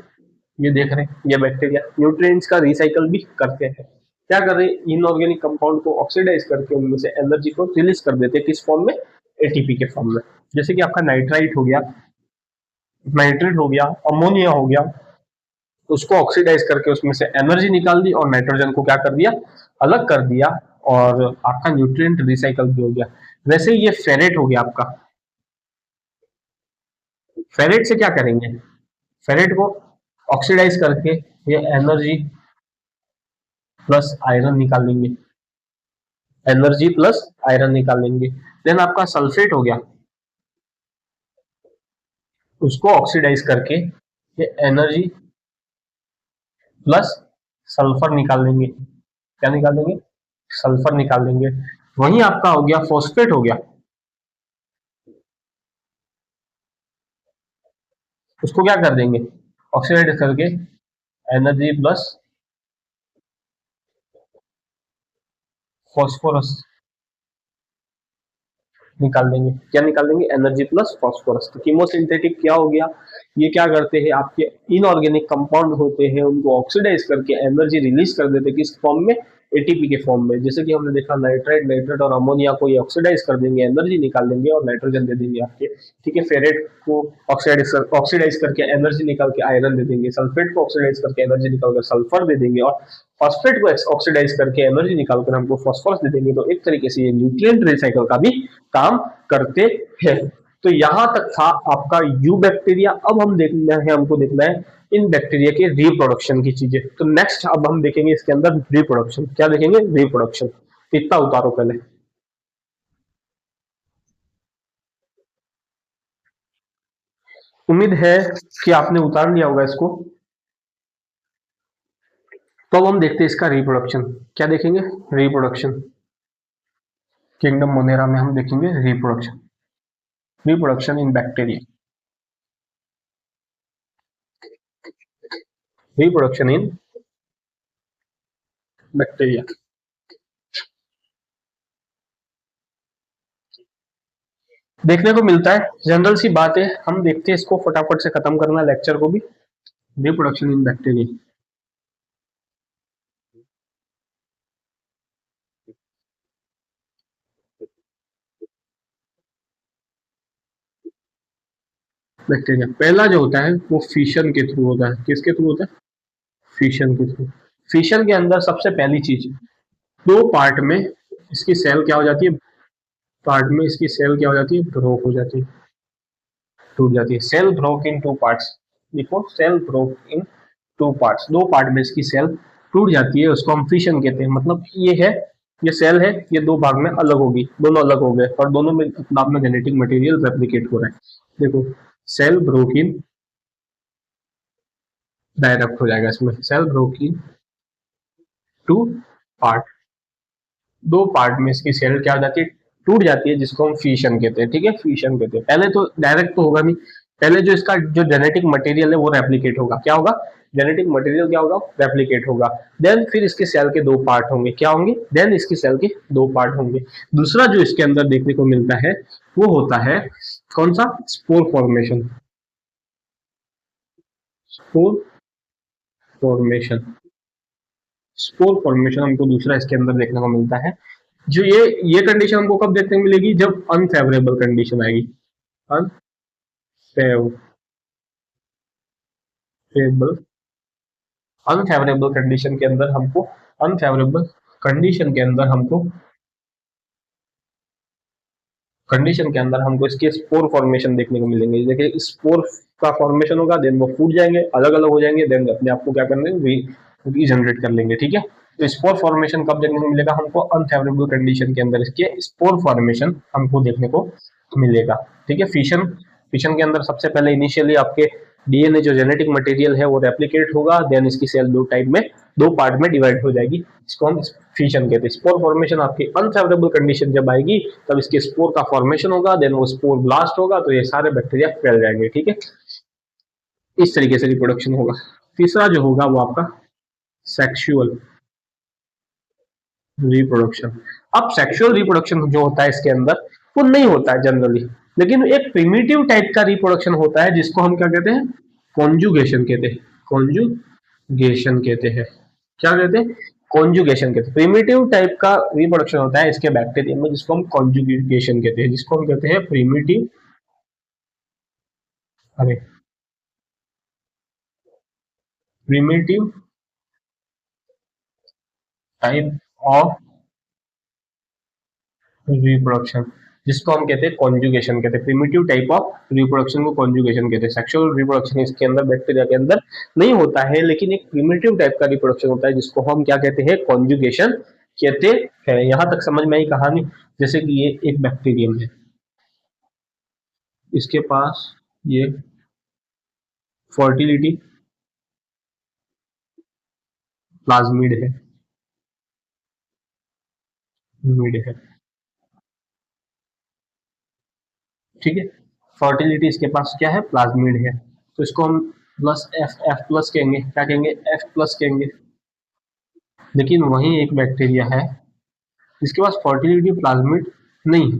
ये देख रहे हैं ये बैक्टीरिया न्यूट्रिएंट्स का रिसाइकल भी करते हैं। क्या कर रहे हैं? इनऑर्गेनिक कंपाउंड को ऑक्सीडाइज करके उनमें से एनर्जी को रिलीज कर देते हैं। किस फॉर्म में? एटीपी के फॉर्म में। जैसे कि आपका नाइट्राइट हो गया, नाइट्रेट हो गया, अमोनिया हो गया, उसको ऑक्सीडाइज करके उसमें से एनर्जी निकाल दी और नाइट्रोजन को क्या कर दिया? अलग कर दिया, और आपका न्यूट्रिएंट रिसाइकल भी हो गया। वैसे ही ये फेरेट हो गया आपका। फेरेट से क्या करेंगे? फेरेट को ऑक्सीडाइज करके ये एनर्जी प्लस आयरन निकाल लेंगे, एनर्जी प्लस आयरन निकाल लेंगे। देन आपका सल्फेट हो गया, उसको ऑक्सीडाइज करके ये एनर्जी प्लस सल्फर निकाल लेंगे। क्या निकाल लेंगे? सल्फर निकाल लेंगे। वहीं आपका हो गया फॉस्फेट हो गया, उसको क्या कर देंगे? ऑक्सीडाइज करके एनर्जी प्लस फॉस्फोरस निकाल देंगे। क्या निकाल देंगे? Energy plus phosphorus. तो कीमोसिंथेटिक क्या हो गया? ये क्या करते हैं, आपके इनऑर्गेनिक कंपाउंड होते हैं उनको ऑक्सीडाइज करके एनर्जी रिलीज कर देते हैं, किस फॉर्म में? एटीपी के फॉर्म में। जैसे कि हमने देखा नाइट्राइट, नाइट्रेट और अमोनिया को ये ऑक्सीडाइज कर देंगे, एनर्जी निकाल देंगे और नाइट्रोजन दे देंगे आपके। ठीक है, फेरेट को ऑक्सीडाइज करके एनर्जी निकाल के आयरन दे देंगे, सल्फेट को ऑक्सीडाइज करके एनर्जी निकाल कर सल्फर दे देंगे, और फॉस्फेट को ऑक्सीडाइज करके एनर्जी निकालकर हमको फॉस्फोरस दे देंगे। तो एक तरीके से ये न्यूट्रिएंट रिसाइकल का भी काम करते हैं। तो यहां तक था आपका यू बैक्टीरिया। अब हम देखना है, हमको देखना है इन बैक्टीरिया के रिप्रोडक्शन की चीजें। तो नेक्स्ट अब हम देखेंगे इसके अंदर रिप्रोडक्शन। क्या देखेंगे? रिप्रोडक्शन। इतना उतारो पहले। उम्मीद है कि आपने उतार लिया होगा इसको। तो अब हम देखते हैं इसका रिप्रोडक्शन। क्या देखेंगे? रिप्रोडक्शन। किंगडम मोनेरा में हम देखेंगे reproduction. Reproduction in bacteria. Reproduction in bacteria. देखने को मिलता है, जनरल सी बात है। हम देखते हैं इसको, फटाफट से खत्म करना लेक्चर को भी। Reproduction in bacteria. बैक्टीरिया पहला जो होता है वो फिशन के थ्रू होता है। किसके थ्रू होता है? फिशन के थ्रू। फिशन के अंदर सबसे पहली चीज, दो पार्ट में इसकी सेल क्या हो जाती है? पार्ट में इसकी सेल क्या हो जाती है? ब्रोक हो जाती है, टूट जाती है। Cell broke in two parts. देखो, cell broke in two parts, दो पार्ट में इसकी सेल टूट जाती है, उसको हम फिशन कहते हैं। मतलब ये है, ये सेल है, ये दो भाग में अलग होगी, दोनों अलग हो गए और दोनों में अपना अपना जेनेटिक मटेरियल रेप्लिकेट हो रहा है। देखो, सेल ब्रोक इन, डायरेक्ट हो जाएगा इसमें, cell broke in two part, दो पार्ट में इसकी सेल क्या हो जाती है? टूट जाती है, जिसको हम फिशन कहते हैं। ठीक है, फिशन कहते हैं। पहले तो डायरेक्ट तो होगा नहीं, पहले जो इसका जो जेनेटिक मटेरियल है वो रेप्लिकेट होगा। क्या होगा? जेनेटिक मटेरियल क्या होगा? रेप्लिकेट होगा। देन फिर इसके सेल के दो पार्ट होंगे। क्या होंगे? देन इसकी सेल के दो पार्ट होंगे। दूसरा जो इसके अंदर देखने को मिलता है वो होता है कौन सा? Spore formation. Spore formation. Spore formation हमको दूसरा इसके अंदर देखने को मिलता है। जो ये कंडीशन हमको कब देखने को मिलेगी? जब अनफेवरेबल कंडीशन आएगी। अनफेवरेबल, अनफेवरेबल कंडीशन के अंदर हमको, अनफेवरेबल कंडीशन के अंदर हमको, कंडीशन के अंदर हमको इसके स्पोर फॉर्मेशन देखने को मिलेंगे। देखिए, स्पोर का फॉर्मेशन होगा, देन वो फूट जाएंगे, अलग अलग हो जाएंगे, देन अपने आप को क्या करने, रीजनरेट कर लेंगे। ठीक है, तो स्पोर फॉर्मेशन कब देखने को मिलेगा हमको? अनफेवरेबल कंडीशन के अंदर इसके स्पोर फॉर्मेशन हमको देखने को मिलेगा। ठीक है, फिशन, फिशन के अंदर सबसे पहले इनिशियली आपके डीएनए जो जेनेटिक मटेरियल है वो रेप्लिकेट होगा, देन इसकी सेल दो टाइप में, दो पार्ट में डिवाइड हो जाएगी, इसको हम फिशन कहते हैं। स्पोर फॉर्मेशन आपकी अनफेवरेबल कंडीशन जब आएगी तब इसके स्पोर का फॉर्मेशन होगा, देन वो स्पोर ब्लास्ट होगा, तो ये सारे बैक्टीरिया फैल जाएंगे। ठीक है, इस तरीके से रिप्रोडक्शन होगा। तीसरा जो होगा वो आपका सेक्सुअल रिप्रोडक्शन। अब सेक्सुअल रिप्रोडक्शन जो होता है इसके अंदर वो नहीं होता है जनरली, लेकिन एक प्रिमिटिव टाइप का रिप्रोडक्शन होता है जिसको हम क्या कहते हैं? कॉन्जुगेशन कहते हैं। कॉन्जुगेशन कहते हैं। क्या कहते हैं? कॉन्जुगेशन कहते हैं। प्रिमिटिव टाइप का रिप्रोडक्शन होता है इसके बैक्टीरिया में, जिसको हम कॉन्जुगेशन कहते हैं, जिसको हम कहते हैं प्रिमिटिव, अरे, प्रिमिटिव टाइप ऑफ रिप्रोडक्शन, जिसको हम कहते हैं कॉन्जुगेशन कहते हैं। प्रिमिटिव टाइप ऑफ रिप्रोडक्शन को कॉन्जुगेशन कहते हैं। सेक्सुअल रिप्रोडक्शन इसके अंदर बैक्टीरिया के अंदर नहीं होता है, लेकिन एक प्रिमिटिव टाइप का रिप्रोडक्शन होता है जिसको हम क्या कहते हैं? कॉन्जुगेशन कहते हैं। यहां तक समझ में आई कहानी? जैसे कि ये एक बैक्टीरियम है, इसके पास ये फर्टिलिटी प्लाज्मिड है, मिड है। ठीक है, फर्टिलिटी इसके पास क्या है? प्लाज्मिड है। तो इसको हम प्लस एफ, एफ प्लस कहेंगे, क्या कहेंगे, एफ प्लस कहेंगे। लेकिन वही एक बैक्टीरिया है जिसके पास फर्टिलिटी प्लाज्मिड नहीं है।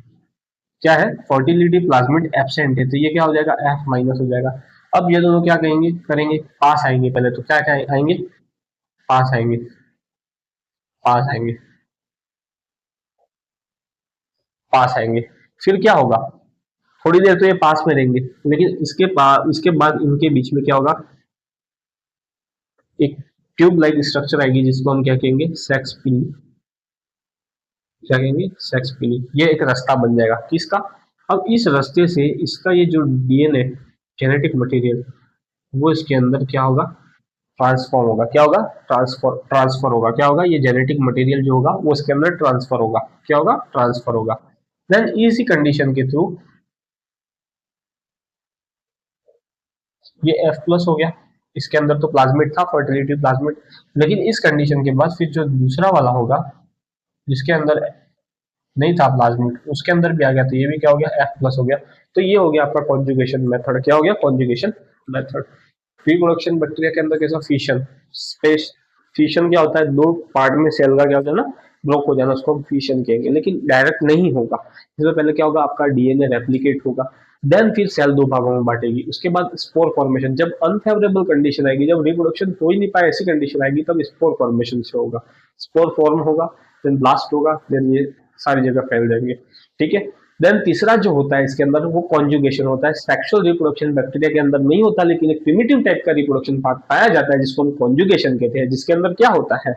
क्या है, फर्टिलिटी प्लाज्मिड एब्सेंट है, तो ये क्या हो जाएगा, एफ माइनस हो जाएगा। अब ये दोनों क्या कहेंगे, करेंगे, पास आएंगे। पहले तो क्या क्या आएंगे, पास आएंगे, पास आएंगे, पास आएंगे। फिर क्या होगा, थोड़ी देर तो ये पास में रहेंगे, लेकिन इसके बाद इनके बीच में क्या होगा, एक ट्यूब लाइक स्ट्रक्चर आएगी जिसको हम क्या कहेंगे, सेक्स पिली। क्या कहेंगे, सेक्स पिली। ये एक रास्ता बन जाएगा किसका। अब इस रास्ते से इसका ये जो डीएनए, जेनेटिक मटेरियल, वो इसके अंदर क्या होगा, ट्रांसफॉर्म होगा। क्या होगा, ट्रांसफर होगा। क्या होगा, ये जेनेटिक मटेरियल जो होगा वो इसके अंदर ट्रांसफर होगा। क्या होगा, ट्रांसफर होगा। देन इसी कंडीशन के थ्रू ये एफ प्लस हो गया। इसके अंदर तो प्लाज्मिड था, फर्टिलिटी प्लाज्मिड। लेकिन इस कंडीशन के बाद फिर जो दूसरा वाला होगा जिसके अंदर नहीं था प्लाज्मिड, उसके अंदर भी आ गया, तो ये भी क्या हो गया, एफ प्लस हो गया। तो ये हो गया आपका कॉन्जुगेशन मेथड। क्या हो गया, कॉन्जुगेशन मेथड। रिप्रोडक्शन बैक्टीरिया के अंदर कैसा, फिशन स्पेस। फिशन क्या होता है, दो पार्ट में सेल का क्या होता है ना, ब्लॉक हो जाना, उसको हम फिशन कहेंगे। लेकिन डायरेक्ट नहीं होगा, इसमें पहले क्या होगा, आपका डीएनए रेप्लिकेट होगा, देन फिर सेल दो भागों में बांटेगी। उसके बाद स्पोर फॉर्मेशन, जब अनफेवरेबल कंडीशन आएगी, जब रिप्रोडक्शन हो ही नहीं पाए ऐसी कंडीशन आएगी, तब स्पोर फॉर्मेशन से होगा। स्पोर फॉर्म होगा, देन ब्लास्ट होगा, देन ये सारी जगह फैल जाएंगे। ठीक है। देन तीसरा जो होता है इसके अंदर, वो कॉन्जुगेशन होता है। सेक्सुअल रिप्रोडक्शन बैक्टीरिया के अंदर नहीं होता, लेकिन एक प्रिमिटिव टाइप का रिप्रोडक्शन पार्ट पाया जाता है जिसको हम कॉन्जुगेशन कहते हैं। जिसके अंदर क्या होता है,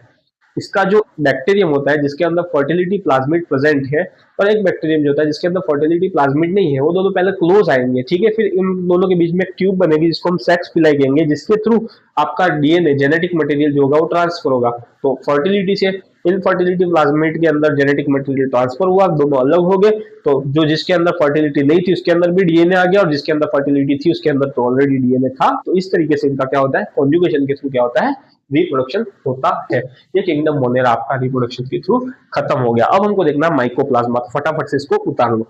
इसका जो बैक्टीरियम होता है जिसके अंदर फर्टिलिटी प्लाज्मिड प्रेजेंट है, और एक बैक्टीरियम जो होता है जिसके अंदर फर्टिलिटी प्लाज्मिड नहीं है, वो दोनों पहले क्लोज आएंगे। ठीक है। फिर इन दोनों के बीच में एक ट्यूब बनेगी जिसको हम सेक्स पिलाई कहेंगे, जिसके थ्रू आपका डीएनए, जेनेटिक मटेरियल जो होगा वो ट्रांसफर होगा। तो फर्टिलिटी से इनफर्टिलिटी प्लाज्मिड के अंदर जेनेटिक मटेरियल ट्रांसफर हुआ, दोनों अलग हो गए। तो जो जिसके अंदर फर्टिलिटी नहीं थी उसके अंदर भी डीएनए आ गया, और जिसके अंदर फर्टिलिटी थी उसके अंदर तो ऑलरेडी डीएनए था। तो इस तरीके से इनका क्या होता है, कॉन्जुगेशन के थ्रू क्या होता है, रिप्रोडक्शन होता है। ये किंगडम मोनेरा आपका रिप्रोडक्शन के थ्रू खत्म हो गया। अब हमको देखना माइकोप्लाज्मा, तो फटाफट से इसको उतार लो।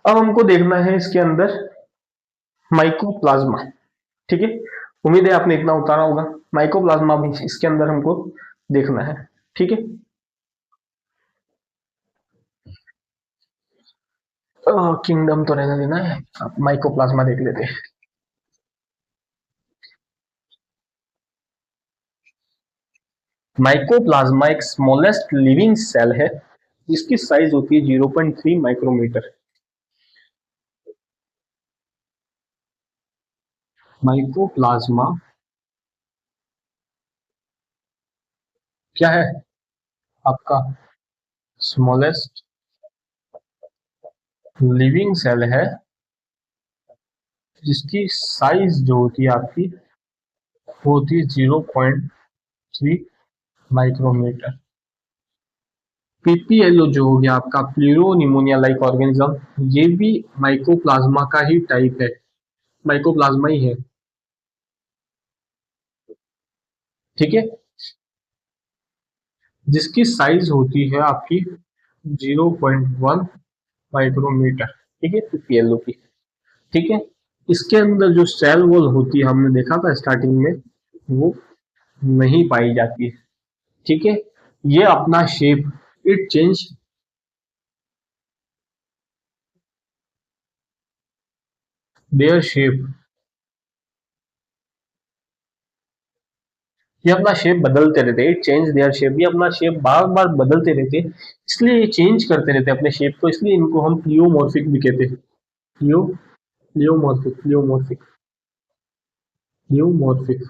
अब हमको देखना है इसके अंदर माइकोप्लाज्मा। ठीक है। उम्मीद है आपने इतना उतारा होगा। माइकोप्लाज्मा भी इसके अंदर हमको देखना है। ठीक है। किंगडम तो रहने देना है, अब माइकोप्लाज्मा देख लेते हैं। माइकोप्लाज्मा एक स्मॉलेस्ट लिविंग सेल है जिसकी साइज होती है 0.3 माइक्रोमीटर। माइकोप्लाज्मा क्या है, आपका स्मॉलेस्ट लिविंग सेल है जिसकी साइज जो होती है आपकी, वो होती है 0.3 माइक्रोमीटर। पीपीएलओ जो हो गया आपका, प्लूरोनिमोनिया लाइक ऑर्गेनिज्म, ये भी माइकोप्लाज्मा का ही टाइप है, माइकोप्लाज्मा ही है। ठीक है। जिसकी साइज होती है आपकी 0.1 माइक्रोमीटर। ठीक है, पीपीएलओ की। ठीक है। इसके अंदर जो सेल वॉल होती है, हमने देखा था स्टार्टिंग में, वो नहीं पाई जाती है। ठीक है। ये अपना shape, it change their shape, ये अपना शेप बदलते रहते हैं। इट चेंज देयर शेप, ये अपना शेप बार बार बदलते रहते हैं, इसलिए ये चेंज करते रहते हैं अपने शेप को, इसलिए इनको हम प्लियोमॉर्फिक भी कहते हैं। प्लियो प्लियोमॉर्फिक प्लियोमॉर्फिक प्लियोमॉर्फिक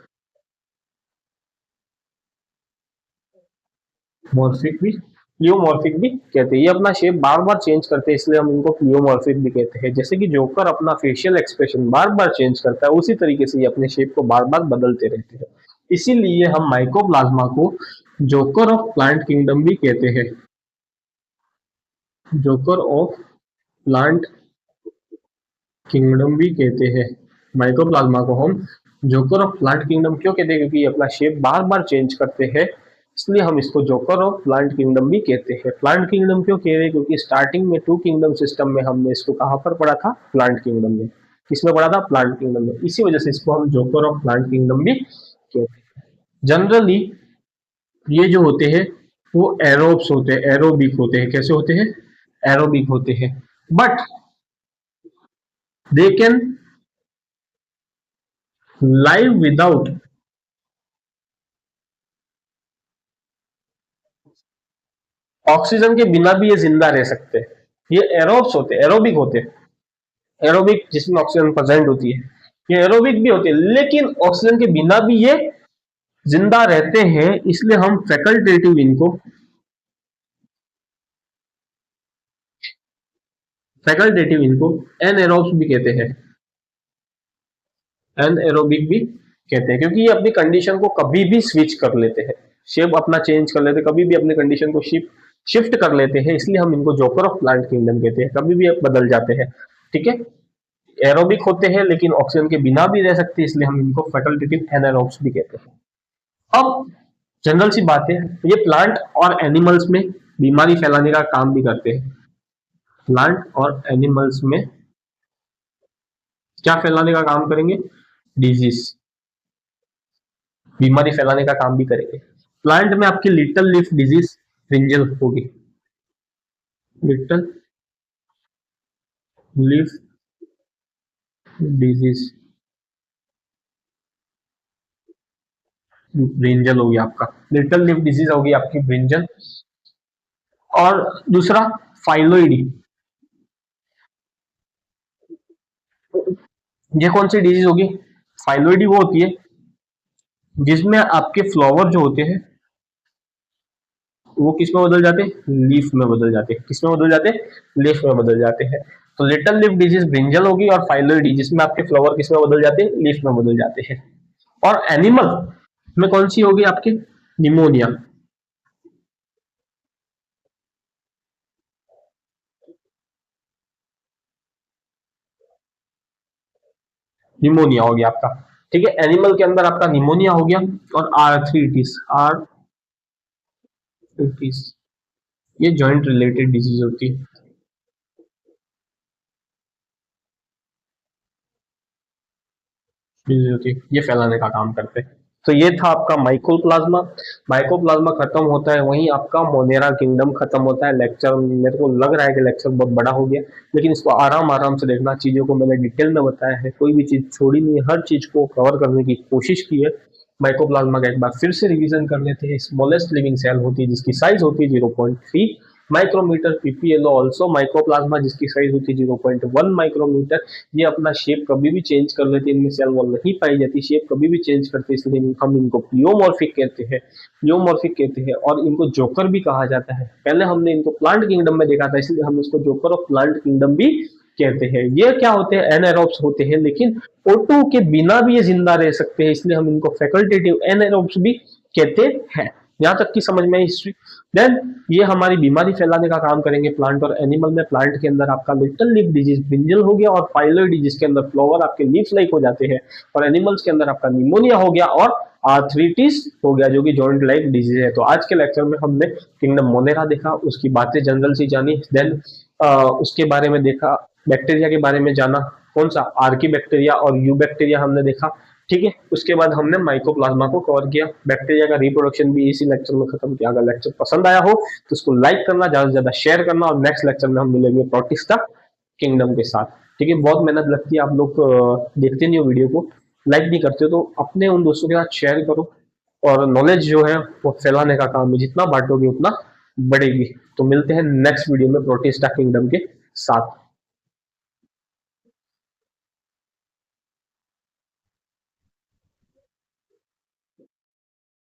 मॉर्फिक भी, प्लियोमॉर्फिक भी कहते हैं। ये अपना शेप बार बार चेंज करते हैं, इसलिए हम इनको प्लियोमॉर्फिक भी कहते हैं। जैसे कि जोकर अपना फेशियल एक्सप्रेशन बार बार चेंज करता है, उसी तरीके से ये अपने शेप को बार बार बदलते रहते हैं। इसीलिए हम माइकोप्लाज्मा को जोकर ऑफ प्लांट किंगडम भी कहते हैं। जोकर ऑफ प्लांट किंगडम भी कहते हैं। माइकोप्लाज्मा को हम जोकर ऑफ प्लांट किंगडम क्यों कहते हैं, क्योंकि ये अपना शेप बार बार चेंज करते हैं, इसलिए हम इसको जोकर ऑफ प्लांट किंगडम भी कहते हैं। प्लांट किंगडम क्यों कह रहे हैं? क्योंकि स्टार्टिंग में टू किंगडम सिस्टम में हमने इसको कहां पर पढ़ा था? प्लांट किंगडम में। किसमें पढ़ा था? प्लांट किंगडम में। इसी वजह से इसको हम जोकर ऑफ प्लांट किंगडम भी कहते हैं। जनरली ये जो होते हैं वो एरोब्स होते हैं, एरोबिक होते हैं। कैसे होते हैं? एरोबिक होते हैं। But they can live without oxygen के बिना भी ये जिंदा रह सकते हैं। ये एरोब्स होते हैं, एरोबिक होते हैं। एरोबिक जिसमें ऑक्सीजन प्रेजेंट होती है, ये एरोबिक भी होते हैं, लेकिन ऑक्सीजन के बिना भी ये जिंदा रहते हैं। इसलिए हम फैकल्टेटिव इनको एनएरोब्स भी कहते हैं। एनएरोबिक भी कहते हैं, क्योंकि ये अपनी कंडीशन को कभी भी स्विच कर लेते हैं, शेप अपना चेंज कर लेते हैं, कभी भी अपनी कंडीशन को शिफ्ट कर लेते हैं। इसलिए हम इनको जोकर ऑफ प्लांट किंगडम कहते हैं, कभी भी बदल जाते हैं। ठीक है, एरोबिक होते हैं लेकिन ऑक्सीजन के बिना भी रह सकते हैं, इसलिए हम इनको फैकल्टेटिव एनारोब्स भी कहते हैं। अब जनरल सी बात है, ये प्लांट और एनिमल्स में बीमारी फैलाने का काम भी करते हैं। प्लांट और एनिमल्स में क्या फैलाने का काम करेंगे? डिजीज, बीमारी फैलाने का काम भी करेंगे। प्लांट में आपकी लिटल लीफ डिजीज ब्रिंजल होगी, लिटल लीफ डिजीज ब्रिंजल होगी आपका, लिटल लीफ डिजीज होगी आपकी ब्रिंजल। और दूसरा फाइलोइडी, ये कौन सी डिजीज होगी? फाइलोइडी वो होती है जिसमें आपके फ्लावर जो होते हैं वो किस में बदल जाते हैं? लीफ में बदल जाते हैं। किस में बदल जाते हैं? लीफ में बदल जाते हैं। तो लिटल लीफ डिजीज ब्रिंजल होगी, और फाइलोइडी जिसमें आपके फ्लावर किस में बदल जाते हैं? लीफ में बदल जाते हैं। और एनिमल में कौन सी होगी आपकी? निमोनिया। निमोनिया हो गया आपका। ठीक है, एनिमल के अंदर आपका निमोनिया हो गया। और आर्थराइटिस, आर्थराइटिस ये जॉइंट रिलेटेड डिजीज होती है। डिजीज होती है, ये फैलाने का काम करते हैं। तो ये था आपका माइकोप्लाज्मा। माइकोप्लाज्मा खत्म होता है, वहीं आपका मोनेरा किंगडम खत्म होता है। लेक्चर मेरे को लग रहा है कि लेक्चर बहुत बड़ा हो गया, लेकिन इसको आराम आराम से देखना। चीजों को मैंने डिटेल में बताया है, कोई भी चीज छोड़ी नहीं है, हर चीज को कवर करने की कोशिश की है। माइकोप्लाज्मा का एक बार फिर से रिवीजन कर लेते हैं। स्मॉलेस्ट लिविंग सेल होती है जिसकी साइज होती है 0.3 माइक्रोमीटर। पीपीएलओ ऑल्सो माइकोप्लाज्मा जिसकी साइज होती है 0.1 माइक्रोमीटर। ये अपना शेप कभी भी चेंज कर लेते हैं, इनमें सेल वॉल नहीं पाई जाती, शेप कभी भी चेंज करते हैं, इसलिए हम इनको प्लियोमॉर्फिक कहते हैं। प्लियोमॉर्फिक कहते हैं, और इनको जोकर भी कहा जाता है। पहले हमने इनको प्लांट किंगडम में देखा था, इसलिए हम इसको जोकर ऑफ प्लांट किंगडम भी कहते हैं। ये क्या होते हैं? एनाएरोब्स होते हैं, लेकिन O2 के बिना भी ये जिंदा रह सकते हैं, इसलिए हम इनको फैकल्टेटिव एनाएरोब्स भी कहते हैं। यहां तक की समझ में हिस्ट्री। देन ये हमारी बीमारी फैलाने का काम करेंगे प्लांट और एनिमल में। प्लांट के अंदर आपका लिटल लीफ डिजीज ब्रिंजल हो गया, और फाइलोइडी जिसके अंदर फ्लावर आपके लीफ लाइक हो जाते हैं, और एनिमल्स के अंदर आपका निमोनिया हो गया, और आर्थराइटिस हो गया जो कि जॉइंट लाइक डिजीज है। तो आज के लेक्चर में हमने किंगडम मोनेरा देखा, उसकी बातें जनरल सी जानी। देन उसके बारे में देखा, बैक्टीरिया के बारे में जाना, कौन सा? आर्की बैक्टीरिया और यू बैक्टीरिया हमने देखा। ठीक है, उसके बाद हमने माइकोप्लाज्मा को कवर किया। बैक्टीरिया का रिप्रोडक्शन भी इसी लेक्चर में खत्म किया। अगर लेक्चर पसंद आया हो तो उसको लाइक करना, ज्यादा से ज्यादा शेयर करना, और नेक्स्ट लेक्चर में हम मिलेंगे प्रोटिस्टा किंगडम के साथ। ठीक है, बहुत मेहनत लगती है, आप लोग देखते नहीं हो वीडियो को, लाइक नहीं करते हो, तो अपने उन दोस्तों के साथ शेयर करो। और नॉलेज जो है वो फैलाने का काम है, जितना बांटोगे उतना बढ़ेगी। तो मिलते हैं नेक्स्ट वीडियो में प्रोटिस्टा किंगडम के साथ।